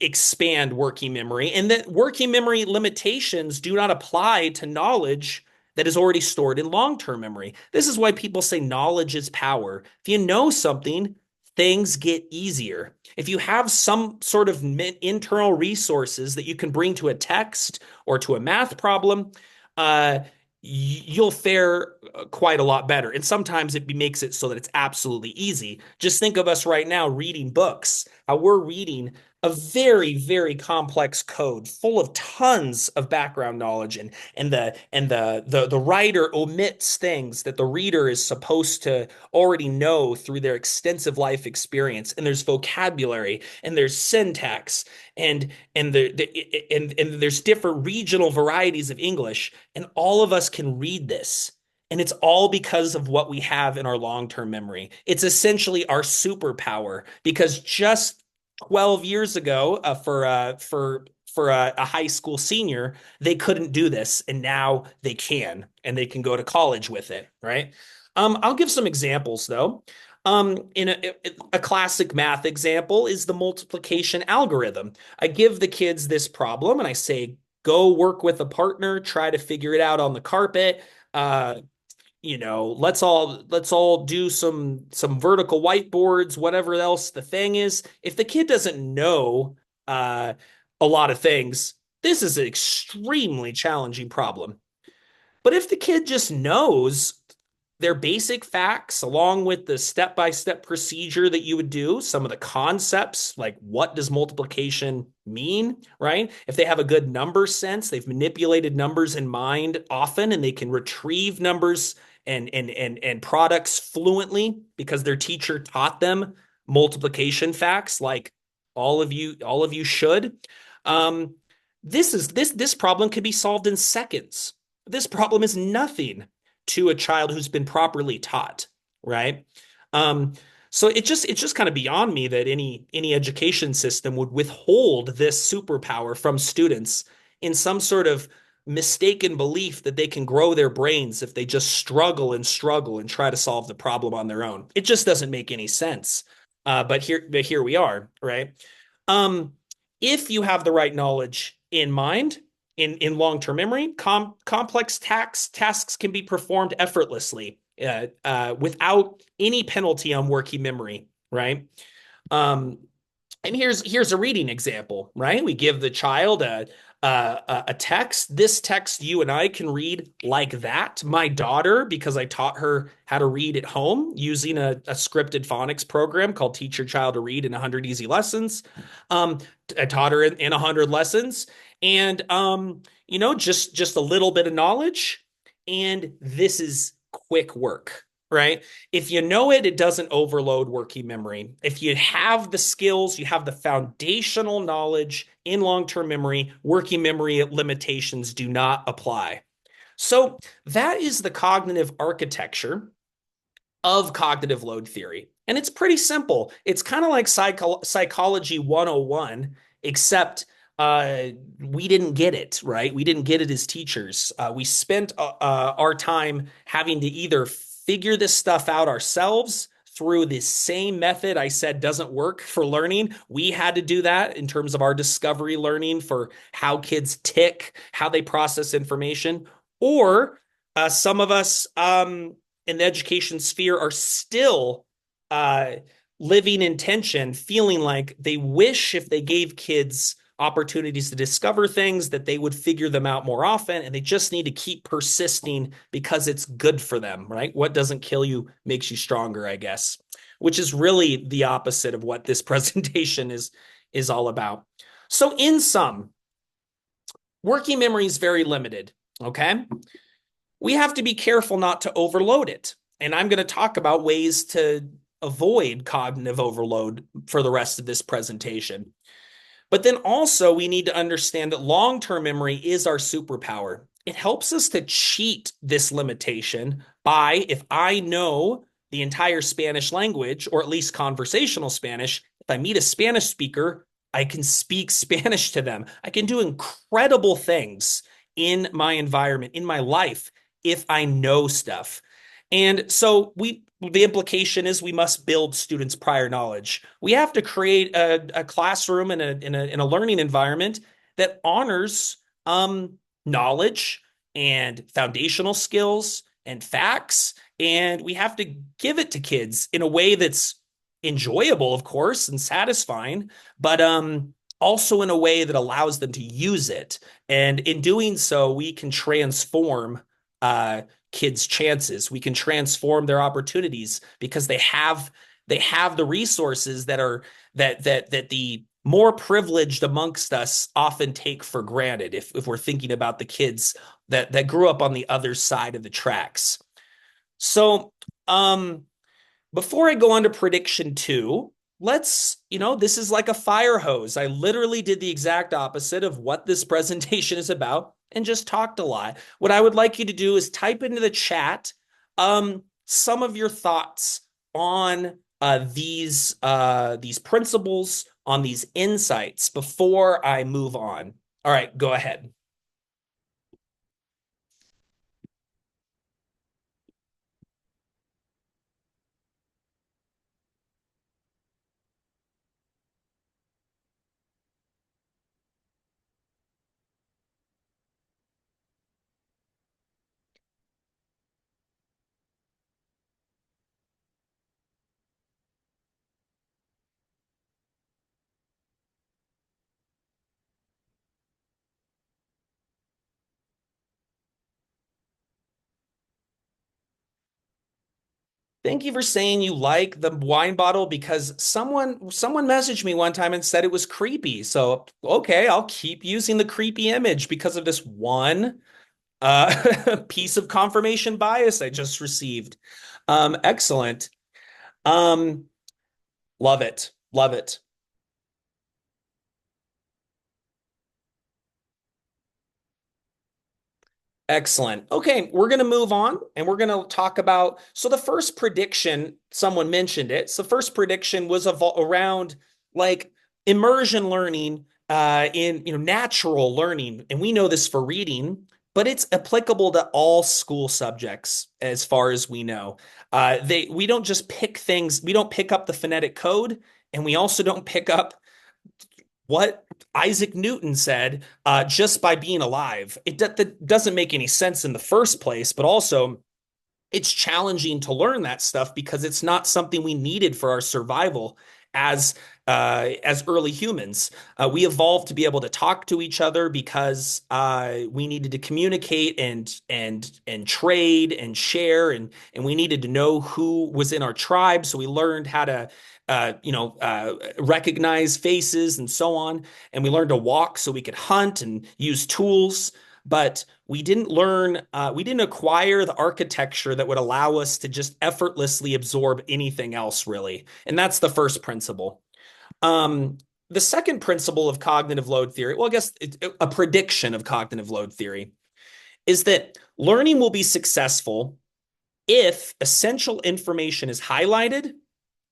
expand working memory, and that working memory limitations do not apply to knowledge that is already stored in long-term memory. This is why people say knowledge is power. If you know something, things get easier. If you have some sort of internal resources that you can bring to a text or to a math problem, uh, you'll fare quite a lot better. And sometimes it makes it so that it's absolutely easy. Just think of us right now reading books, how we're reading a very, very complex code full of tons of background knowledge, and the writer omits things that the reader is supposed to already know through their extensive life experience. And there's vocabulary and there's syntax and there's different regional varieties of English, and all of us can read this. And it's all because of what we have in our long-term memory. It's essentially our superpower, because just 12 years ago, for a high school senior, they couldn't do this, and now they can, and they can go to college with it, right? I'll give some examples though. In a classic math example is the multiplication algorithm. I give the kids this problem and I say, go work with a partner, try to figure it out on the carpet. Uh, let's all do some vertical whiteboards, whatever else the thing is. If the kid doesn't know uh, a lot of things, this is an extremely challenging problem. But if the kid just knows their basic facts along with the step-by-step procedure that you would do, some of the concepts like what does multiplication mean, right? If they have a good number sense, they've manipulated numbers in mind often, and they can retrieve numbers and products fluently because their teacher taught them multiplication facts like all of you should. Um, this problem could be solved in seconds. This problem is nothing to a child who's been properly taught, right? Um, so it's just kind of beyond me that any education system would withhold this superpower from students in some sort of mistaken belief that they can grow their brains if they just struggle and try to solve the problem on their own. It just doesn't make any sense. But here we are, right? Um, if you have the right knowledge in mind, in long-term memory, complex tasks can be performed effortlessly without any penalty on working memory, right? Um, and here's a reading example, right? We give the child a text. This text you and I can read like that. My daughter, because I taught her how to read at home using a scripted phonics program called Teach Your Child to Read in 100 Easy Lessons. Um, I taught her in 100 lessons, and just a little bit of knowledge, and this is quick work, right? If you know it, it doesn't overload working memory. If you have the skills, you have the foundational knowledge in long-term memory, working memory limitations do not apply. So that is the cognitive architecture of cognitive load theory. And it's pretty simple. It's kind of like psychology 101, except uh, we didn't get it, right? We didn't get it as teachers. We spent our time having to either figure this stuff out ourselves through this same method I said doesn't work for learning. We had to do that in terms of our discovery learning for how kids tick, how they process information, or some of us in the education sphere are still uh, living in tension, feeling like they wish if they gave kids opportunities to discover things that they would figure them out more often, and they just need to keep persisting because it's good for them, right? What doesn't kill you makes you stronger, I guess, which is really the opposite of what this presentation is all about. So in sum, working memory is very limited, okay? We have to be careful not to overload it. And I'm going to talk about ways to avoid cognitive overload for the rest of this presentation. But then also, we need to understand that long term memory is our superpower. It helps us to cheat this limitation by, if I know the entire Spanish language, or at least conversational Spanish, if I meet a Spanish speaker, I can speak Spanish to them. I can do incredible things in my environment, in my life, if I know stuff. And so the implication is we must build students' prior knowledge. We have to create a classroom and in a learning environment that honors knowledge and foundational skills and facts. And we have to give it to kids in a way that's enjoyable, of course, and satisfying, but also in a way that allows them to use it. And in doing so, we can transform uh, kids' chances. We can transform their opportunities because they have the resources that the more privileged amongst us often take for granted if we're thinking about the kids that grew up on the other side of the tracks. So, before I go on to prediction two, this is like a fire hose. I literally did the exact opposite of what this presentation is about and just talked a lot. What I would like you to do is type into the chat some of your thoughts on these principles, on these insights before I move on. All right, go ahead. Thank you for saying you like the wine bottle because someone messaged me one time and said it was creepy. So, okay, I'll keep using the creepy image because of this one piece of confirmation bias I just received. Excellent. Um, Love it. Love it. Excellent. Okay, we're going to move on and we're going to talk about. So, the first prediction, someone mentioned it. So, first prediction was around like immersion learning in natural learning. And we know this for reading, but it's applicable to all school subjects as far as we know. We don't just pick things, we don't pick up the phonetic code, and we also don't pick up what Isaac Newton said just by being alive. That doesn't make any sense in the first place, but also it's challenging to learn that stuff because it's not something we needed for our survival as early humans. We evolved to be able to talk to each other because we needed to communicate and trade and share, and we needed to know who was in our tribe. So we learned how to recognize faces and so on. And we learned to walk so we could hunt and use tools. But we didn't acquire the architecture that would allow us to just effortlessly absorb anything else, really. And that's the first principle. Um, the second principle of cognitive load theory, well, I guess a prediction of cognitive load theory, is that learning will be successful if essential information is highlighted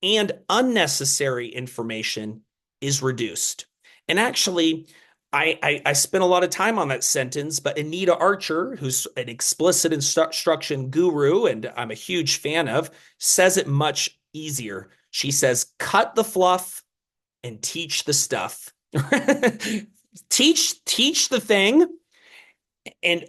and unnecessary information is reduced. And actually, I spent a lot of time on that sentence, but Anita Archer, who's an explicit instruction guru, and I'm a huge fan of, says it much easier. She says, cut the fluff and teach the stuff. Teach the thing and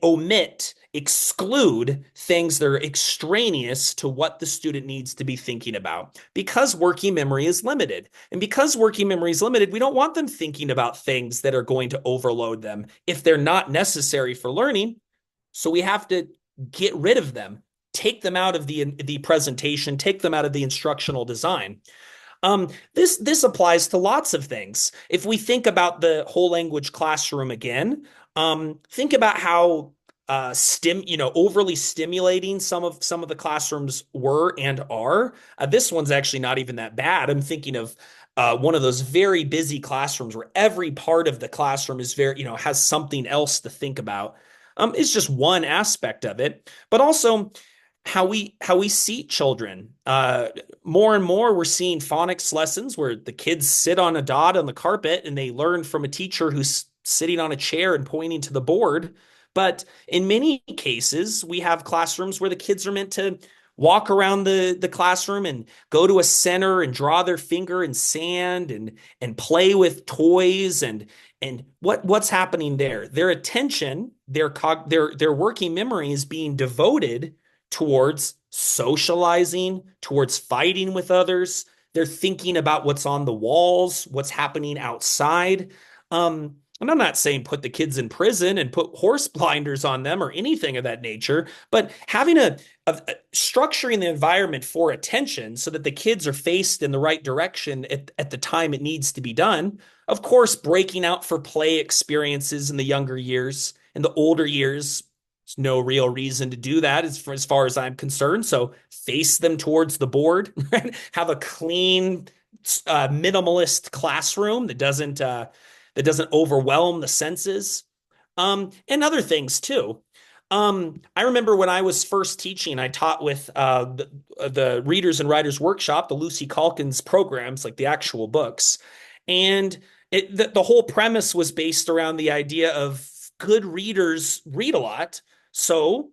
exclude things that are extraneous to what the student needs to be thinking about, because working memory is limited. And because working memory is limited, we don't want them thinking about things that are going to overload them if they're not necessary for learning. So we have to get rid of them, take them out of the presentation, take them out of the instructional design. This applies to lots of things. If we think about the whole language classroom again, think about how overly stimulating some of the classrooms were and are. This one's actually not even that bad. I'm thinking of one of those very busy classrooms where every part of the classroom is very, has something else to think about. It's just one aspect of it, but also how we see children. More and more, we're seeing phonics lessons where the kids sit on a dot on the carpet and they learn from a teacher who's sitting on a chair and pointing to the board. But in many cases, we have classrooms where the kids are meant to walk around the classroom and go to a center and draw their finger in sand and play with toys and what's happening there? Their attention, their working memory is being devoted towards socializing, towards fighting with others. They're thinking about what's on the walls, what's happening outside. And I'm not saying put the kids in prison and put horse blinders on them or anything of that nature, but having structuring the environment for attention so that the kids are faced in the right direction at the time it needs to be done. Of course, breaking out for play experiences in the younger years. In the older years, there's no real reason to do that as far as I'm concerned. So face them towards the board, right? Have a clean, minimalist classroom that doesn't overwhelm the senses, and other things too. I remember when I was first teaching, I taught with the Readers and Writers Workshop, the Lucy Calkins programs, like the actual books. And the whole premise was based around the idea of good readers read a lot, so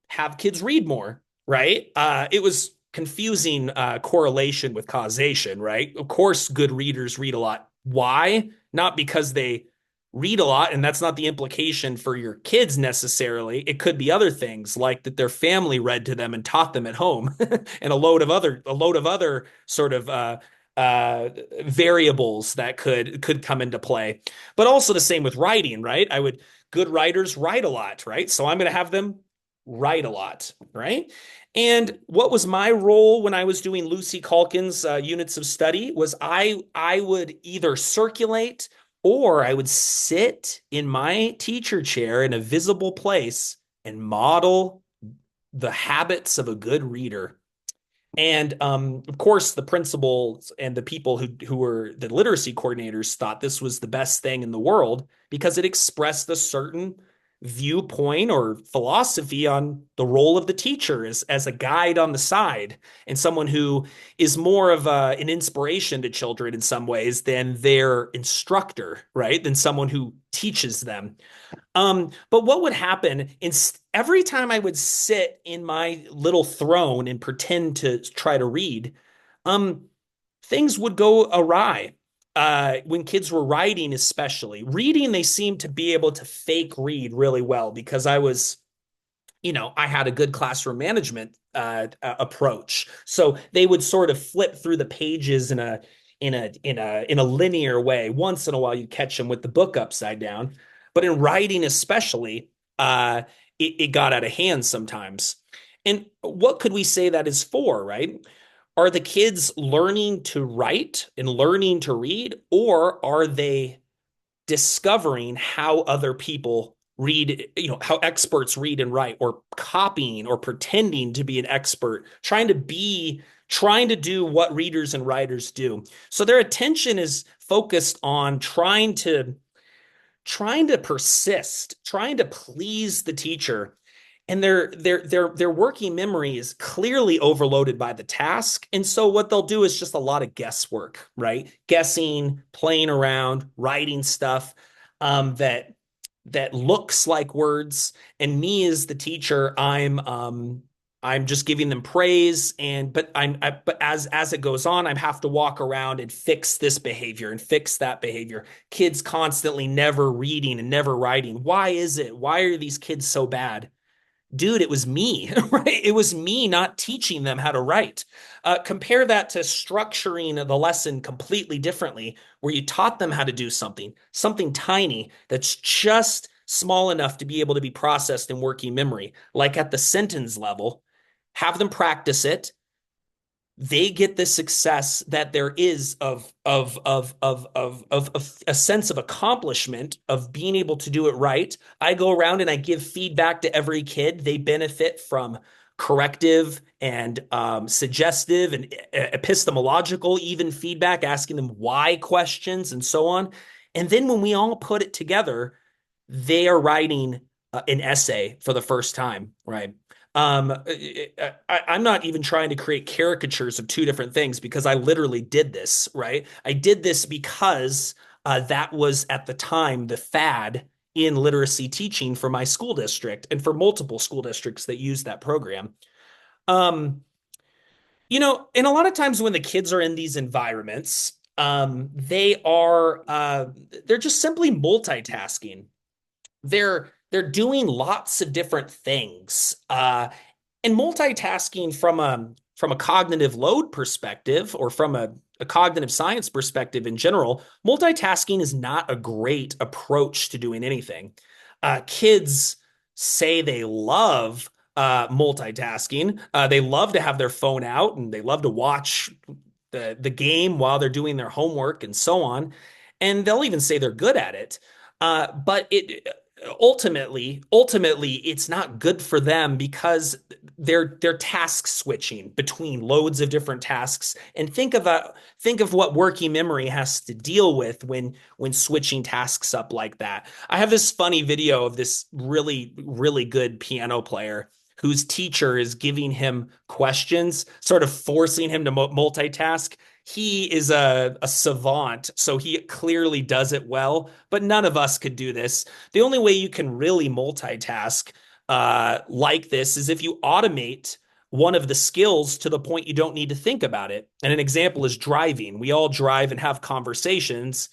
have kids read more, right? It was confusing correlation with causation, right? Of course, good readers read a lot. Why? Not because they read a lot, and that's not the implication for your kids necessarily. It could be other things like that their family read to them and taught them at home, and a load of other sort of variables that could come into play. But also the same with writing, right? Good writers write a lot, right? So I'm going to have them write a lot, right? And what was my role when I was doing Lucy Calkins units of study was I would either circulate or I would sit in my teacher chair in a visible place and model the habits of a good reader. And of course, the principals and the people who were the literacy coordinators thought this was the best thing in the world because it expressed a certain viewpoint or philosophy on the role of the teacher as a guide on the side and someone who is more of an inspiration to children in some ways than their instructor, right? Than someone who teaches them. But what would happen every time I would sit in my little throne and pretend to try to read, um, things would go awry. When kids were writing, especially reading, they seemed to be able to fake read really well because I had a good classroom management approach. So they would sort of flip through the pages in a linear way. Once in a while, you catch them with the book upside down, but in writing especially, it got out of hand sometimes. And what could we say that is for, right? Are the kids learning to write and learning to read, or are they discovering how other people read, how experts read and write, or copying or pretending to be an expert, trying to do what readers and writers do. So their attention is focused on trying to persist, trying to please the teacher. And their working memory is clearly overloaded by the task. And so what they'll do is just a lot of guesswork, right? Guessing, playing around, writing stuff that looks like words. And me as the teacher, I'm just giving them praise, but as it goes on, I have to walk around and fix this behavior and fix that behavior. Kids constantly never reading and never writing. Why is it? Why are these kids so bad? Dude, it was me, right? It was me not teaching them how to write. Compare that to structuring the lesson completely differently, where you taught them how to do something tiny that's just small enough to be able to be processed in working memory, like at the sentence level. Have them practice it. They get the success that there is of a sense of accomplishment of being able to do it right. I go around and I give feedback to every kid. They benefit from corrective and suggestive and epistemological, even feedback, asking them why questions and so on. And then when we all put it together, they are writing an essay for the first time, right? I'm not even trying to create caricatures of two different things because I literally did this, right? I did this because that was at the time the fad in literacy teaching for my school district and for multiple school districts that use that program. Um, and a lot of times when the kids are in these environments, they're just simply multitasking. They're doing lots of different things. And multitasking from a cognitive load perspective or from a cognitive science perspective in general, multitasking is not a great approach to doing anything. Kids say they love multitasking. They love to have their phone out and they love to watch the game while they're doing their homework and so on. And they'll even say they're good at it. But it ultimately it's not good for them because they're task switching between loads of different tasks. And think of what working memory has to deal with when switching tasks up like that. I have this funny video of this really really good piano player whose teacher is giving him questions, sort of forcing him to multitask. He is a savant, so he clearly does it well, but none of us could do this. The only way you can really multitask like this is if you automate one of the skills to the point you don't need to think about it. And an example is driving. We all drive and have conversations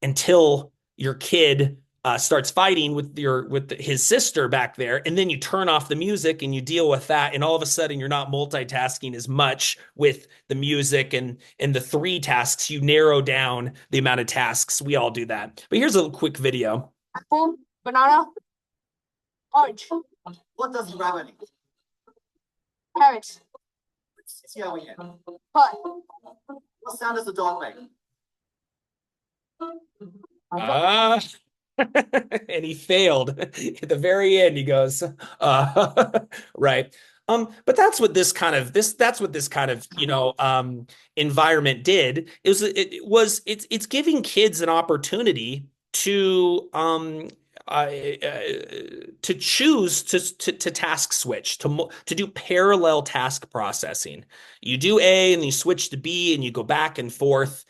until your kid starts fighting with his sister back there, and then you turn off the music and you deal with that, and all of a sudden you're not multitasking as much with the music and the three tasks. You narrow down the amount of tasks. We all do that. But here's a quick video. Apple, banana, orange, What does rabbit mean? carrot, See how we get. pot, What sound does the dog make? Ah, and he failed at the very end. He goes, right. But that's what this kind of, environment did. It's giving kids an opportunity to choose to task switch, to do parallel task processing. You do A and you switch to B and you go back and forth.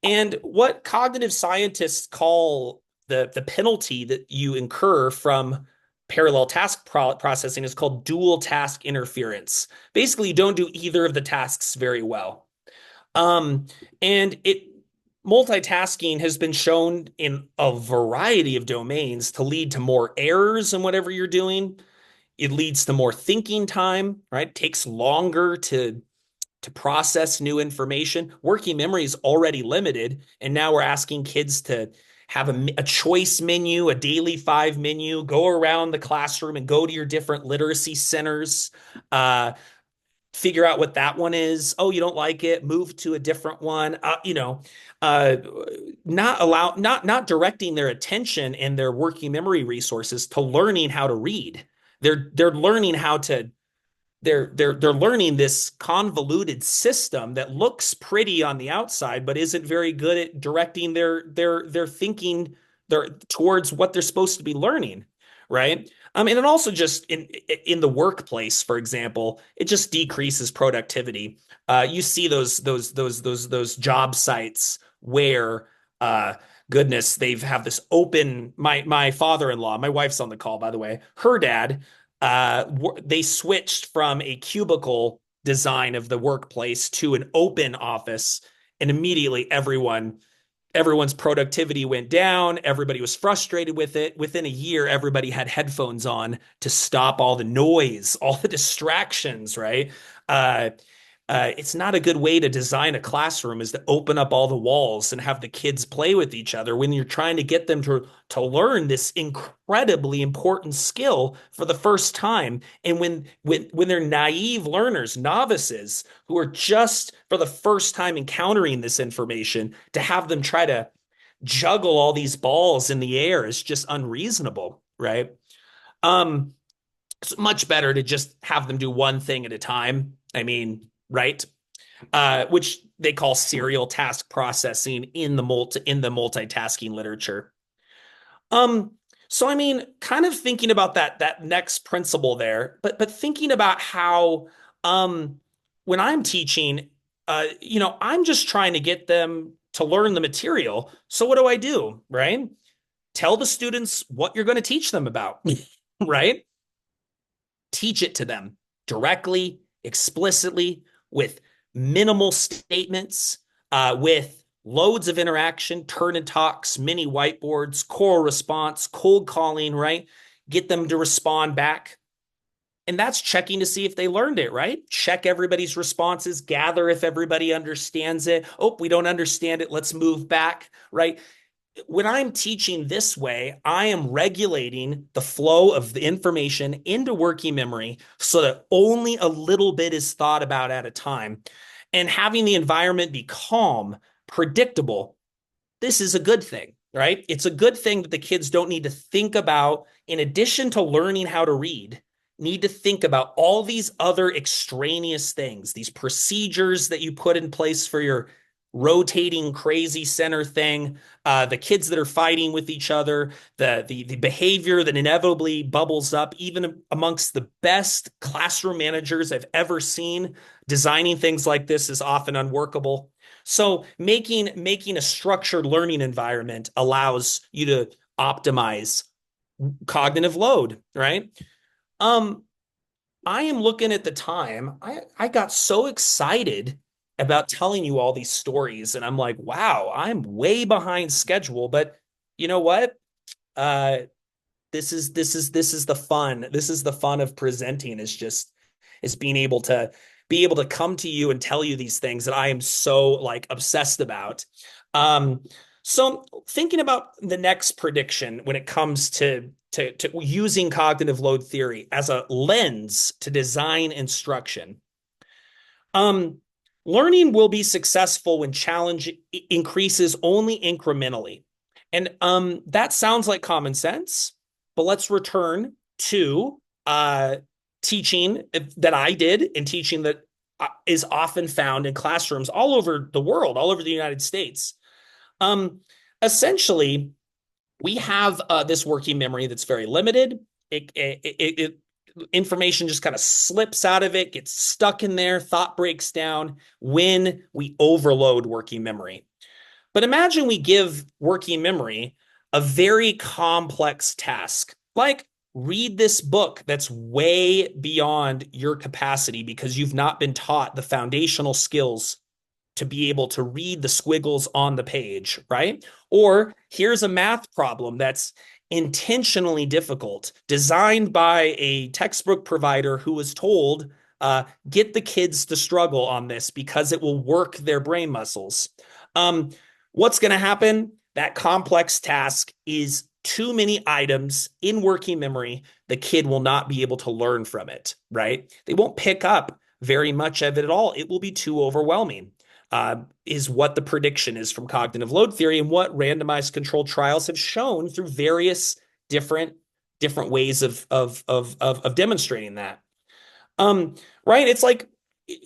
And what cognitive scientists call the penalty that you incur from parallel task processing is called dual task interference. Basically, you don't do either of the tasks very well. And multitasking has been shown in a variety of domains to lead to more errors in whatever you're doing. It leads to more thinking time, right? It takes longer to to process new information. Working memory is already limited, and now we're asking kids to have a choice menu, a daily 5 menu, go around the classroom and go to your different literacy centers, figure out what that one is. Oh, you don't like it, move to a different one. Uh, not directing their attention and their working memory resources to learning how to read. They're learning how to they're learning this convoluted system that looks pretty on the outside, but isn't very good at directing their thinking towards what they're supposed to be learning, right? And it also just in the workplace, for example, it just decreases productivity. You see those job sites where goodness, they've have this open. My father-in-law, my wife's on the call, by the way. Her dad, they switched from a cubicle design of the workplace to an open office, and immediately everyone's productivity went down. Everybody was frustrated with it. Within a year, everybody had headphones on to stop all the noise, all the distractions, right? It's not a good way to design a classroom, is to open up all the walls and have the kids play with each other when you're trying to get them to learn this incredibly important skill for the first time. And when they're naive learners, novices who are just for the first time encountering this information, to have them try to juggle all these balls in the air is just unreasonable, right? It's much better to just have them do one thing at a time. I mean, right? Which they call serial task processing in the multitasking literature. So I mean, kind of thinking about that next principle there, but thinking about how when I'm teaching, I'm just trying to get them to learn the material. So what do? Right? Tell the students what you're going to teach them about, right? Teach it to them directly, explicitly, with minimal statements, with loads of interaction, turn and talks, mini whiteboards, choral response, cold calling, right? Get them to respond back. And that's checking to see if they learned it, right? Check everybody's responses, gather if everybody understands it. Oh, we don't understand it. Let's move back, right? When I'm teaching this way, I am regulating the flow of the information into working memory so that only a little bit is thought about at a time. And having the environment be calm, predictable, this is a good thing, right? It's a good thing that the kids don't need to think about, in addition to learning how to read, need to think about all these other extraneous things, these procedures that you put in place for your rotating crazy center thing, the kids that are fighting with each other, the behavior that inevitably bubbles up, even amongst the best classroom managers I've ever seen. Designing things like this is often unworkable. So making a structured learning environment allows you to optimize cognitive load, right? I am looking at the time. I got so excited about telling you all these stories, and I'm like, wow, I'm way behind schedule. But you know what? Uh, this is the fun. This is the fun of presenting. Is being able to come to you and tell you these things that I am so like obsessed about. Um, so thinking about the next prediction when it comes to using cognitive load theory as a lens to design instruction. Um, Learning will be successful when challenge increases only incrementally. And that sounds like common sense, but let's return to teaching that I did, and teaching that is often found in classrooms all over the world, all over the United States. Essentially, we have this working memory that's very limited. Information just kind of slips out of it, gets stuck in there, thought breaks down when we overload working memory. But imagine we give working memory a very complex task, like read this book that's way beyond your capacity because you've not been taught the foundational skills to be able to read the squiggles on the page, right? Or here's a math problem that's intentionally difficult, designed by a textbook provider who was told Get the kids to struggle on this because it will work their brain muscles. What's going to happen? That complex task is too many items in working memory. The kid will not be able to learn from it, right? They won't pick up very much of it at all. It will be too overwhelming, is what the prediction is from cognitive load theory and what randomized controlled trials have shown through various different ways of demonstrating that. Right? It's like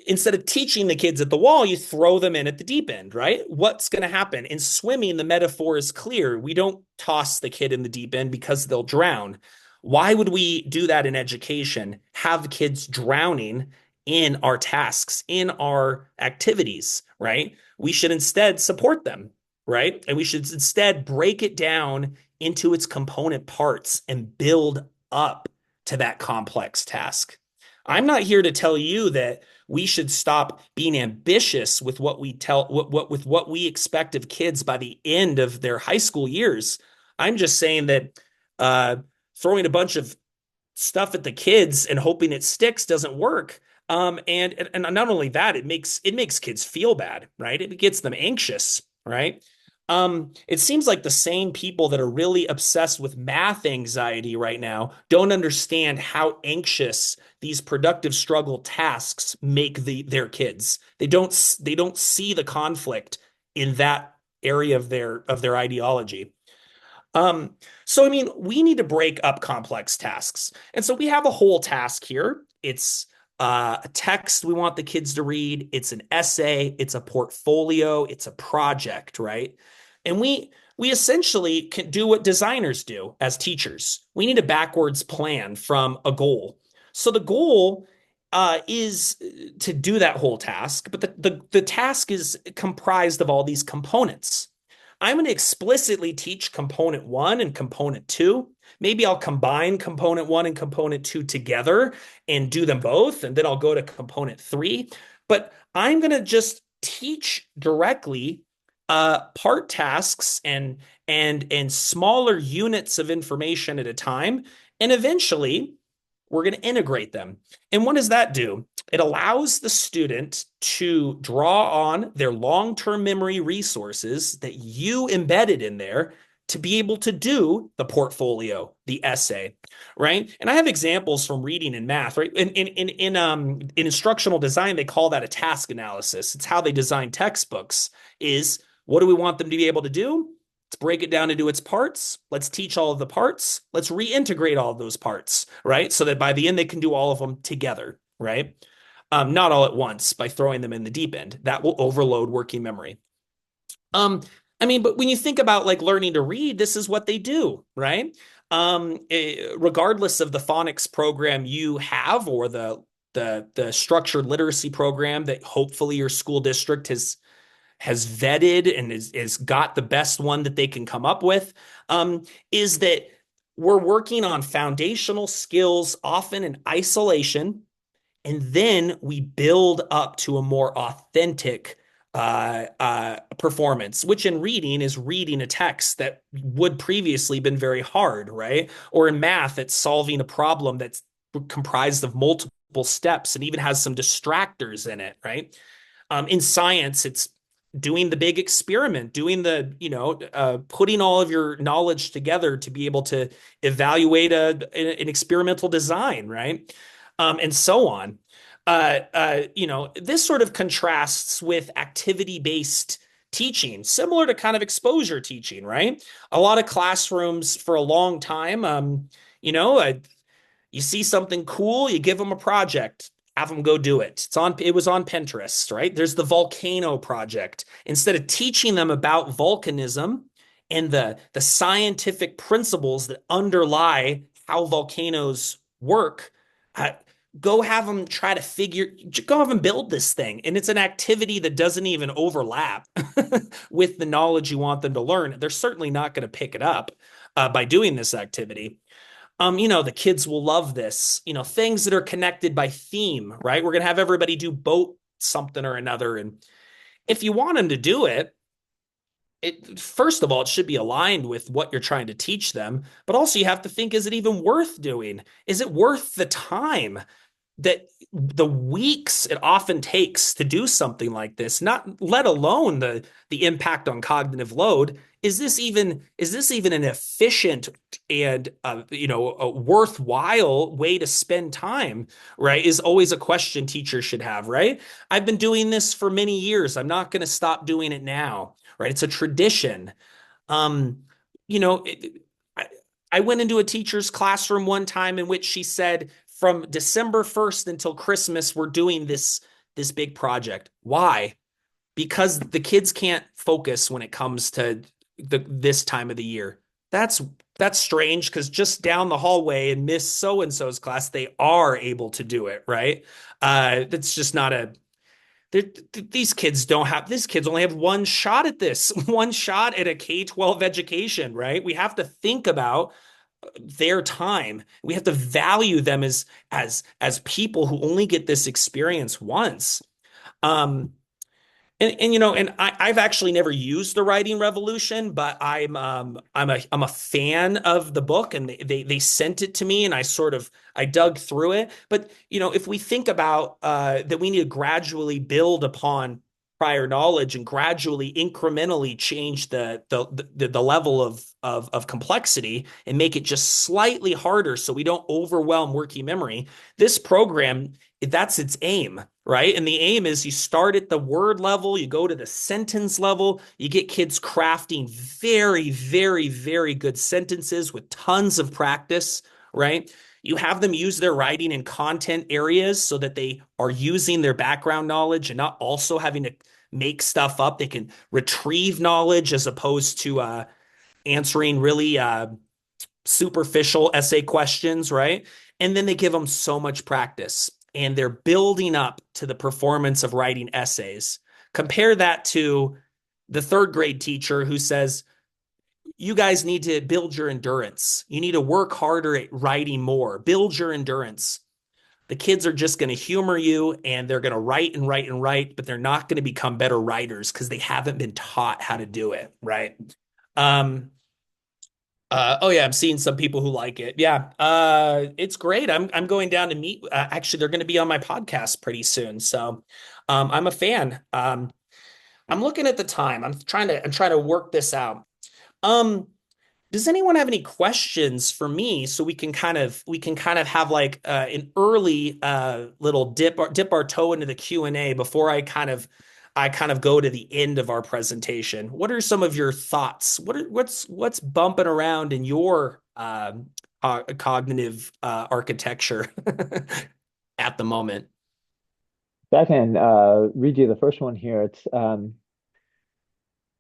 instead of teaching the kids at the wall, you throw them in at the deep end, right? What's going to happen? In swimming, the metaphor is clear. We don't toss the kid in the deep end because they'll drown. Why would we do that in education? Have kids drowning in our tasks, in our activities, right? We should instead support them, right? And we should instead break it down into its component parts and build up to that complex task. I'm not here to tell you that we should stop being ambitious with what we with what we expect of kids by the end of their high school years. I'm just saying that throwing a bunch of stuff at the kids and hoping it sticks doesn't work. And not only that, it makes kids feel bad, right? It gets them anxious, right? It seems like the same people that are really obsessed with math anxiety right now don't understand how anxious these productive struggle tasks make their kids. They don't see the conflict in that area of their ideology. So I mean, we need to break up complex tasks. And so we have a whole task here. It's a text we want the kids to read. It's an essay. It's a portfolio. It's a project, right? And we essentially can do what designers do as teachers. We need a backwards plan from a goal. So the goal is to do that whole task, but the task is comprised of all these components. I'm going to explicitly teach component 1 and component 2. Maybe I'll combine component 1 and component 2 together and do them both, and then I'll go to component 3. But I'm going to just teach directly part tasks and smaller units of information at a time, and eventually we're going to integrate them. And what does that do? It allows the student to draw on their long-term memory resources that you embedded in there to be able to do the portfolio, the essay, right? And I have examples from reading and math, right? In instructional design, they call that a task analysis. It's how they design textbooks. Is what do we want them to be able to do? Let's break it down into its parts. Let's teach all of the parts. Let's reintegrate all of those parts, right? So that by the end, they can do all of them together, right? Not all at once by throwing them in the deep end. That will overload working memory. I mean, but when you think about like learning to read, this is what they do, right? Regardless of the phonics program you have or the structured literacy program that hopefully your school district has vetted and is got the best one that they can come up with, is that we're working on foundational skills, often in isolation, and then we build up to a more authentic performance, which in reading is reading a text that would previously been very hard, right? Or in math, it's solving a problem that's comprised of multiple steps and even has some distractors in it, right? In science, it's doing the big experiment, doing the, putting all of your knowledge together to be able to evaluate an experimental design, right? And so on. This sort of contrasts with activity-based teaching, similar to kind of exposure teaching, right? A lot of classrooms for a long time, you see something cool, you give them a project, have them go do it. It was on Pinterest, right? There's the volcano project. Instead of teaching them about volcanism and the scientific principles that underlie how volcanoes work, go have them go have them build this thing. And it's an activity that doesn't even overlap with the knowledge you want them to learn. They're certainly not going to pick it up by doing this activity. The kids will love this, things that are connected by theme, right? We're going to have everybody do boat something or another. And if you want them to do it, first of all, it should be aligned with what you're trying to teach them. But also you have to think, is it even worth doing? Is it worth the time? that the weeks it often takes to do something like this, not let alone the impact on cognitive load, is this even an efficient and a worthwhile way to spend time, right? Is always a question teachers should have, right? I've been doing this for many years. I'm not going to stop doing it now, right? It's a tradition. Um, you know, I, I went into a teacher's classroom one time in which she said, from December 1st until Christmas, we're doing this big project. Why? Because the kids can't focus when it comes to this time of the year. That's that's strange because just down the hallway in Miss So and So's class, they are able to do it, right? That's just not a these kids don't have these kids only have one shot at this, one shot at a K-12 education, right? We have to think about their time. We have to value them as people who only get this experience once. Um, I've actually never used the writing revolution, but I'm a fan of the book, and they sent it to me, and I dug through it. But if we think about that, we need to gradually build upon prior knowledge and gradually, incrementally change the level of complexity and make it just slightly harder, so we don't overwhelm working memory. This program, that's its aim, right? And the aim is you start at the word level, you go to the sentence level, you get kids crafting very, very, very good sentences with tons of practice, right? You have them use their writing in content areas so that they are using their background knowledge and not also having to make stuff up. They can retrieve knowledge as opposed to answering really superficial essay questions, right? And then they give them so much practice and they're building up to the performance of writing essays. Compare that to the third grade teacher who says, you guys need to build your endurance. You need to work harder at writing more, build your endurance. The kids are just going to humor you and they're going to write and write and write, but they're not going to become better writers because they haven't been taught how to do it, right? Um, oh yeah, I'm seeing some people who like it. Yeah, it's great. I'm going down to meet. Actually, they're going to be on my podcast pretty soon, so I'm a fan. I'm looking at the time. I'm trying to work this out. Um, does anyone have any questions for me so we can kind of have like an early little dip our toe into the Q&A before I kind of go to the end of our presentation. What are some of your thoughts? What's bumping around in your cognitive architecture at the moment? I can read you the first one here. It's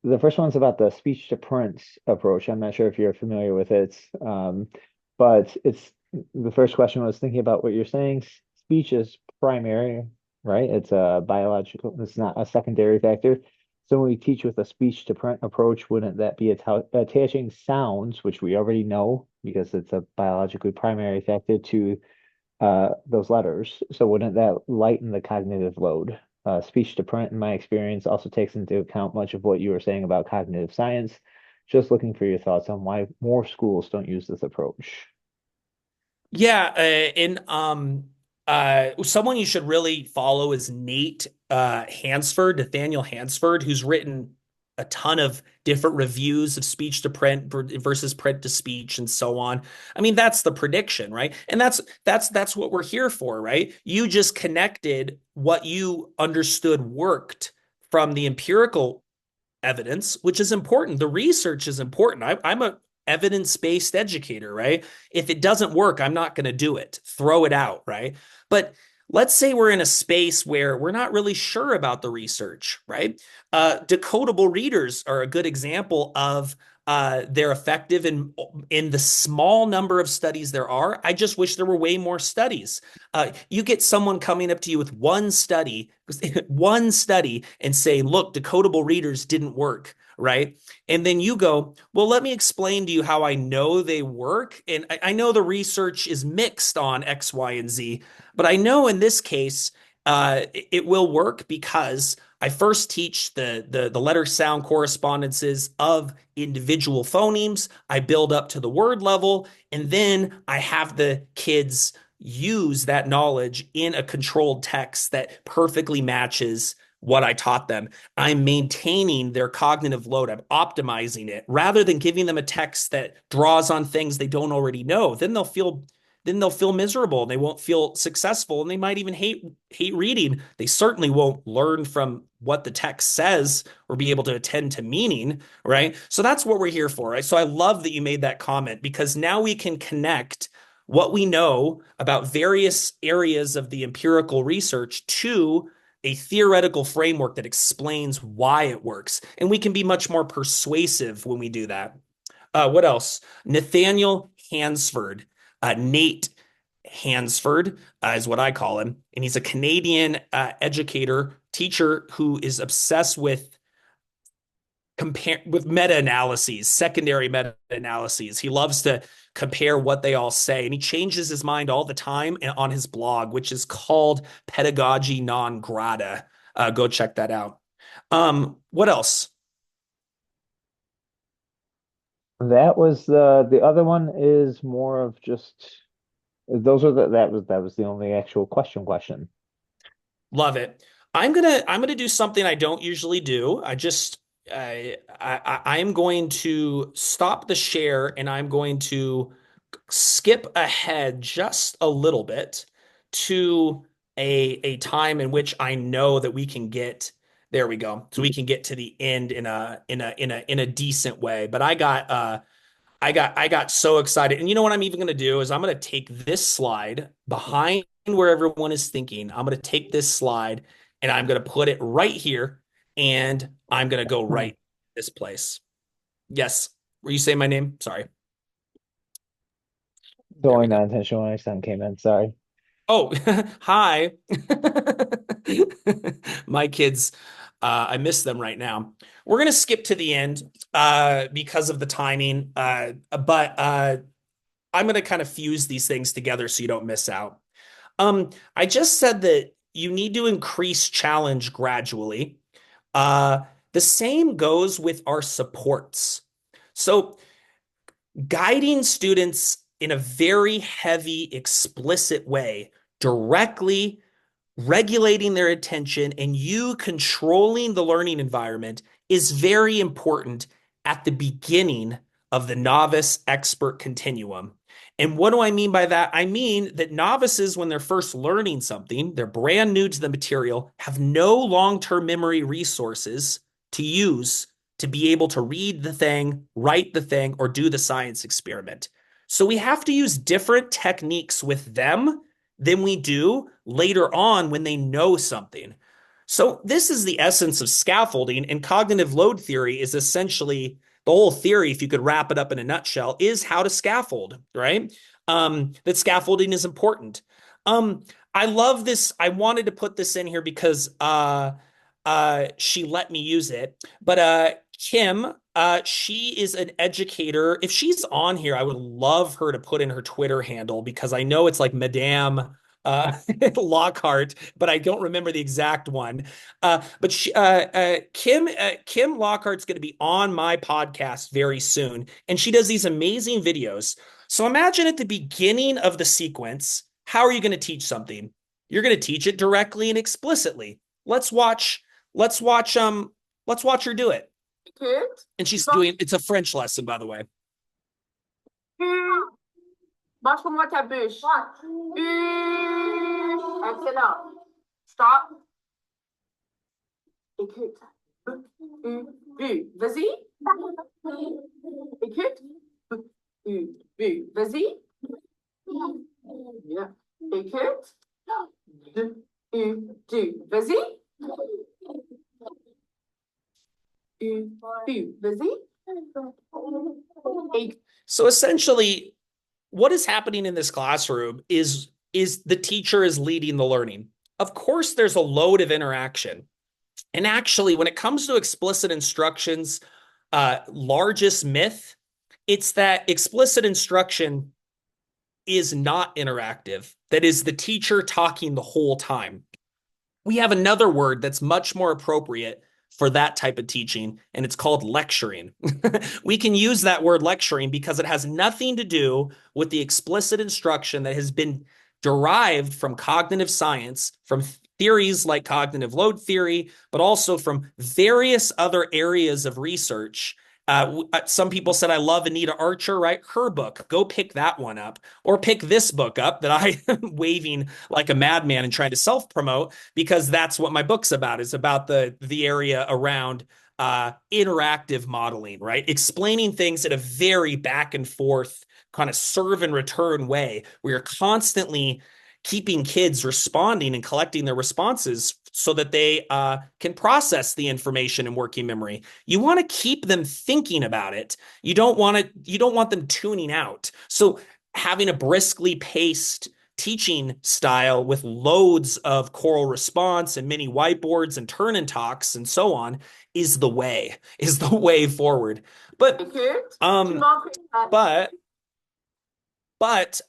the first one's about the speech to print approach. I'm not sure if you're familiar with it, but it's the first question was thinking about what you're saying. Speech is primary, right? It's a biological, it's not a secondary factor. So when we teach with a speech to print approach, wouldn't that be attaching sounds, which we already know because it's a biologically primary factor, to those letters? So wouldn't that lighten the cognitive load? Speech to print, in my experience, also takes into account much of what you were saying about cognitive science. Just looking for your thoughts on why more schools don't use this approach. Yeah, someone you should really follow is Nate Nathaniel Hansford, who's written a ton of different reviews of speech to print versus print to speech and so on. I mean, that's the prediction, right? And that's what we're here for, right? You just connected what you understood worked from the empirical evidence, which is important. The research is important. I'm a evidence-based educator, right? If it doesn't work, I'm not going to do it. Throw it out, right? But let's say we're in a space where we're not really sure about the research, right? Decodable readers are a good example of they're effective in the small number of studies there are. I just wish there were way more studies. You get someone coming up to you with one study, one study, and say, "Look, decodable readers didn't work." Right. And then you go, well, let me explain to you how I know they work. And I know the research is mixed on X, Y, and Z, but I know in this case, it will work because I first teach the letter sound correspondences of individual phonemes. I build up to the word level, and then I have the kids use that knowledge in a controlled text that perfectly matches what I taught them. I'm maintaining their cognitive load. I'm optimizing it rather than giving them a text that draws on things they don't already know. Then they'll feel miserable and they won't feel successful and they might even hate reading. They certainly won't learn from what the text says or be able to attend to meaning, right? So that's what we're here for, right? So I love that you made that comment because now we can connect what we know about various areas of the empirical research to a theoretical framework that explains why it works. And we can be much more persuasive when we do that. What else? Nathaniel Hansford, Nate Hansford is what I call him. And he's a Canadian educator, teacher who is obsessed with meta-analyses, secondary meta-analyses. He loves to compare what they all say, and he changes his mind all the time on his blog, which is called Pedagogy Non Grata. Go check that out. What else? That was the other one is more of just those are that was the only actual question. Love it. I'm gonna do something I don't usually do. I'm going to stop the share and I'm going to skip ahead just a little bit to a time in which I know that we can get there we go. So we can get to the end in a decent way. But I got so excited. And you know what I'm even going to do is I'm going to take this slide behind where everyone is thinking. I'm going to take this slide and I'm going to put it right here and I'm going to go right this place. Yes. Were you saying my name? Sorry. There we Totally go. not intentional when my son came in. Sorry. Oh, hi. My kids, I miss them right now. We're going to skip to the end because of the timing, but I'm going to kind of fuse these things together so you don't miss out. I just said that you need to increase challenge gradually. The same goes with our supports. So guiding students in a very heavy, explicit way, directly regulating their attention and you controlling the learning environment is very important at the beginning of the novice expert continuum. And what do I mean by that? I mean that novices, when they're first learning something, they're brand new to the material, have no long-term memory resources to use to be able to read the thing, write the thing, or do the science experiment. So we have to use different techniques with them than we do later on when they know something. So this is the essence of scaffolding, and cognitive load theory is essentially the whole theory, if you could wrap it up in a nutshell, is how to scaffold, right? That scaffolding is important. I love this. I wanted to put this in here because she let me use it. But Kim, she is an educator. If she's on here, I would love her to put in her Twitter handle because I know it's like Madame Lockhart, but I don't remember the exact one. But Kim Lockhart's going to be on my podcast very soon, and she does these amazing videos. So imagine at the beginning of the sequence, how are you going to teach something? You're going to teach it directly and explicitly. Let's watch. Let's watch her do it. Good. And she's doing. It's a French lesson, by the way. Marche pour moi ta bûche. Excellent. Stop. Écoute. Vas-y. Écoute. Vas-y. Yeah. Écoute. Vas-y. Vas-y. So essentially, what is happening in this classroom is the teacher is leading the learning. Of course, there's a load of interaction. And actually, when it comes to explicit instructions, largest myth, it's that explicit instruction is not interactive. That is the teacher talking the whole time. We have another word that's much more appropriate for that type of teaching, and it's called lecturing. We can use that word lecturing because it has nothing to do with the explicit instruction that has been derived from cognitive science, from theories like cognitive load theory, but also from various other areas of research. Some people said, I love Anita Archer, right? Her book, go pick that one up, or pick this book up that I am waving like a madman and trying to self-promote, because that's what my book's about, is about the area around interactive modeling, right? Explaining things in a very back and forth kind of serve and return way, where you're constantly keeping kids responding and collecting their responses so that they can process the information in working memory. You want to keep them thinking about it. You don't want them tuning out. So having a briskly paced teaching style with loads of choral response and mini whiteboards and turn and talks and so on is the way forward. But but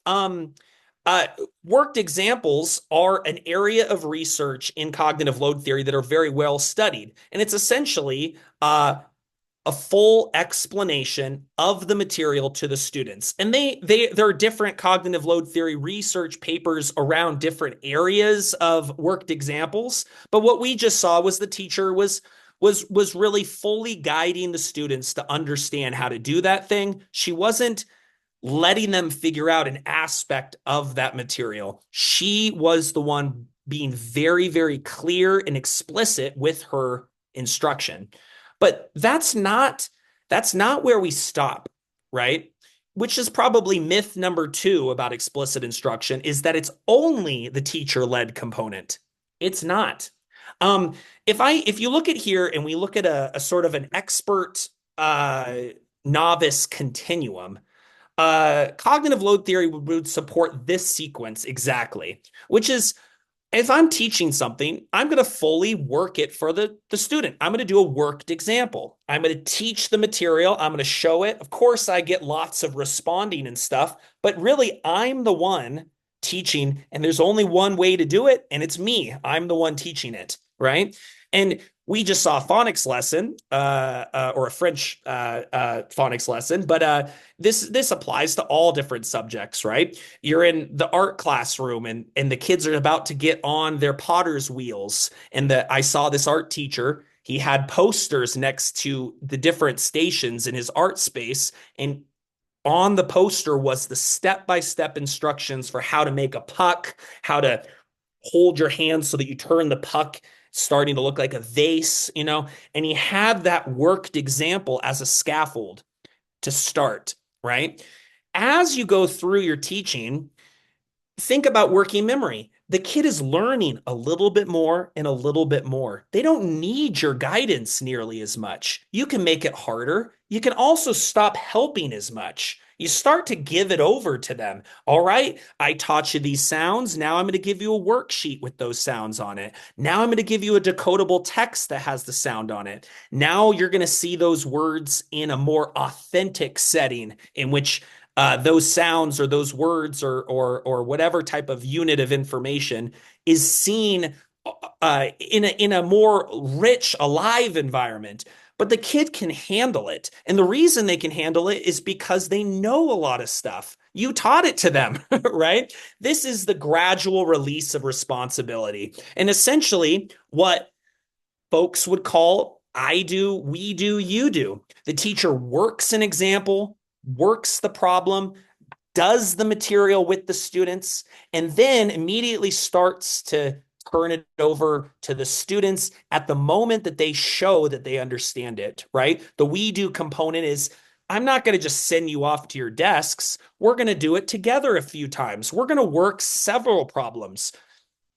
but worked examples are an area of research in cognitive load theory that are very well studied, and it's essentially a full explanation of the material to the students. And there are different cognitive load theory research papers around different areas of worked examples. But what we just saw was the teacher was really fully guiding the students to understand how to do that thing. She wasn't letting them figure out an aspect of that material. She was the one being very, very clear and explicit with her instruction. But that's not where we stop, right? Which is probably myth number 2 about explicit instruction, is that it's only the teacher-led component. It's not. If you look at here and we look at a sort of an expert novice continuum, cognitive load theory would support this sequence exactly, which is, if I'm teaching something, I'm going to fully work it for the student. I'm going to do a worked example. I'm going to teach the material. I'm going to show it. Of course, I get lots of responding and stuff, but really, I'm the one teaching, and there's only one way to do it, and it's me. I'm the one teaching it, right? And we just saw a phonics lesson, or a French phonics lesson, but this applies to all different subjects, right? You're in the art classroom, and the kids are about to get on their potter's wheels, and I saw this art teacher. He had posters next to the different stations in his art space, and on the poster was the step-by-step instructions for how to make a puck, how to hold your hand so that you turn the puck starting to look like a vase, and he had that worked example as a scaffold to start, right? As you go through your teaching, think about working memory. The kid is learning a little bit more and a little bit more. They don't need your guidance nearly as much. You can make it harder. You can also stop helping as much. You start to give it over to them. All right, I taught you these sounds. Now I'm going to give you a worksheet with those sounds on it. Now I'm going to give you a decodable text that has the sound on it. Now you're going to see those words in a more authentic setting in which those sounds or those words or whatever type of unit of information is seen in a more rich, alive environment. But the kid can handle it. And the reason they can handle it is because they know a lot of stuff. You taught it to them, right? This is the gradual release of responsibility. And essentially, what folks would call I do, we do, you do. The teacher works an example, works the problem, does the material with the students, and then immediately starts to turn it over to the students at the moment that they show that they understand it, right? The we do component is, I'm not going to just send you off to your desks. We're going to do it together a few times. We're going to work several problems.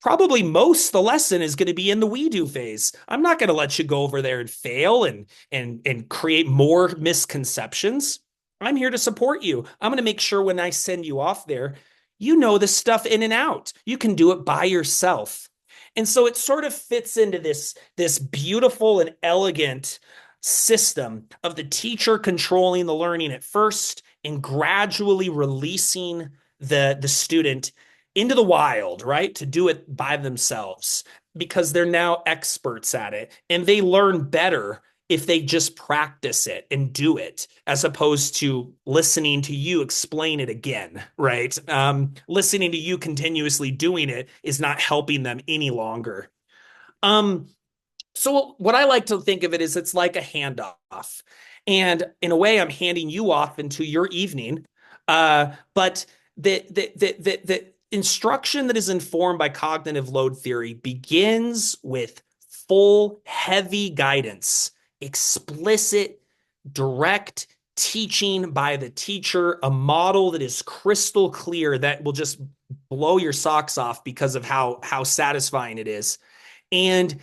Probably most the lesson is going to be in the we do phase. I'm not going to let you go over there and fail and create more misconceptions. I'm here to support you. I'm going to make sure when I send you off there, you know this stuff in and out. You can do it by yourself. And so it sort of fits into this beautiful and elegant system of the teacher controlling the learning at first and gradually releasing the student into the wild, right? To do it by themselves because they're now experts at it and they learn better if they just practice it and do it, as opposed to listening to you explain it again, right? Listening to you continuously doing it is not helping them any longer. So what I like to think of it is it's like a handoff. And in a way, I'm handing you off into your evening. But the instruction that is informed by cognitive load theory begins with full, heavy guidance, explicit, direct teaching by the teacher, a model that is crystal clear that will just blow your socks off because of how satisfying it is. And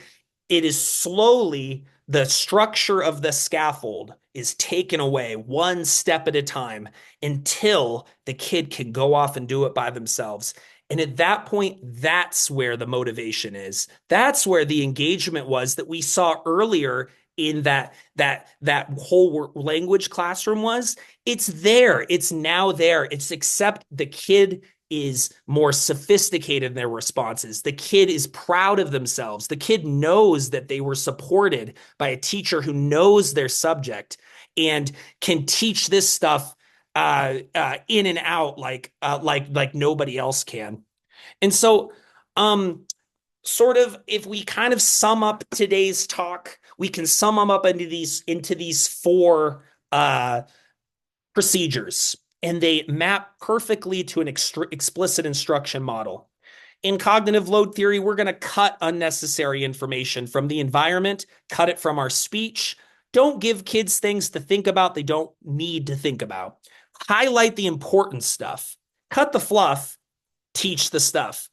it is slowly, the structure of the scaffold is taken away one step at a time until the kid can go off and do it by themselves. And at that point, that's where the motivation is. That's where the engagement was that we saw earlier in that whole language classroom was. It's there. It's now there. It's except the kid is more sophisticated in their responses. The kid is proud of themselves. The kid knows that they were supported by a teacher who knows their subject and can teach this stuff in and out like nobody else can. And so, sort of, if we kind of sum up today's talk, we can sum them up into these four procedures, and they map perfectly to an explicit instruction model. In cognitive load theory, we're going to cut unnecessary information from the environment, cut it from our speech. Don't give kids things to think about they don't need to think about. Highlight the important stuff. Cut the fluff, teach the stuff.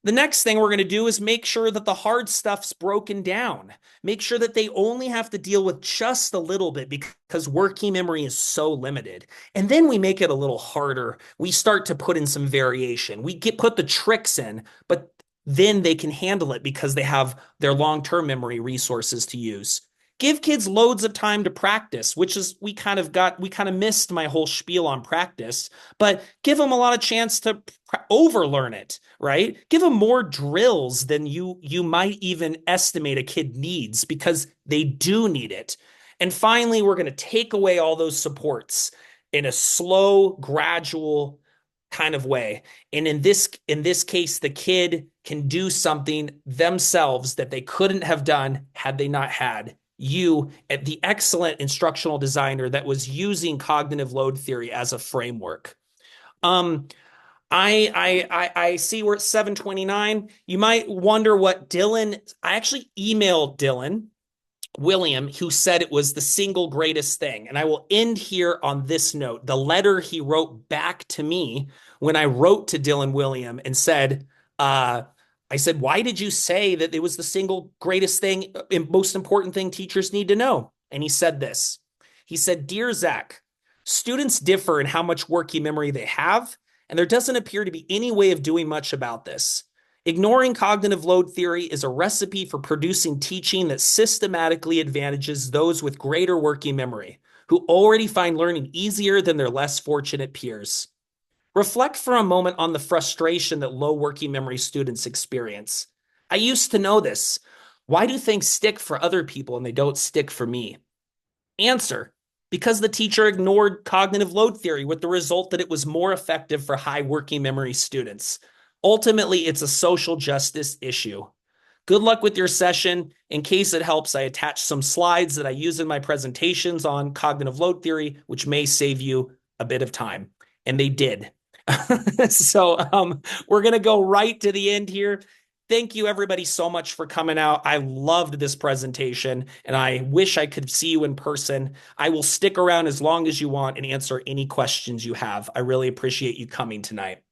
The next thing we're going to do is make sure that the hard stuff's broken down. Make sure that they only have to deal with just a little bit because working memory is so limited. And then we make it a little harder. We start to put in some variation. We put the tricks in, but then they can handle it because they have their long-term memory resources to use. Give kids loads of time to practice, which is we kind of missed my whole spiel on practice, but give them a lot of chance to overlearn it, right? Give them more drills than you might even estimate a kid needs because they do need it. And finally, we're going to take away all those supports in a slow, gradual kind of way. And in this case, the kid can do something themselves that they couldn't have done had they not had you, the excellent instructional designer that was using cognitive load theory as a framework. I see we're at 7:29. You might wonder what I actually emailed Dylan William, who said it was the single greatest thing. And I will end here on this note. The letter he wrote back to me when I wrote to Dylan William and said, I said, why did you say that it was the single greatest thing, most important thing teachers need to know? And he said this. He said, Dear Zach, students differ in how much working memory they have, and there doesn't appear to be any way of doing much about this. Ignoring cognitive load theory is a recipe for producing teaching that systematically advantages those with greater working memory, who already find learning easier than their less fortunate peers. Reflect for a moment on the frustration that low working memory students experience. I used to know this. Why do things stick for other people and they don't stick for me? Answer: because the teacher ignored cognitive load theory with the result that it was more effective for high working memory students. Ultimately, it's a social justice issue. Good luck with your session. In case it helps, I attached some slides that I use in my presentations on cognitive load theory, which may save you a bit of time. And they did. So we're going to go right to the end here. Thank you, everybody, so much for coming out. I loved this presentation, and I wish I could see you in person. I will stick around as long as you want and answer any questions you have. I really appreciate you coming tonight.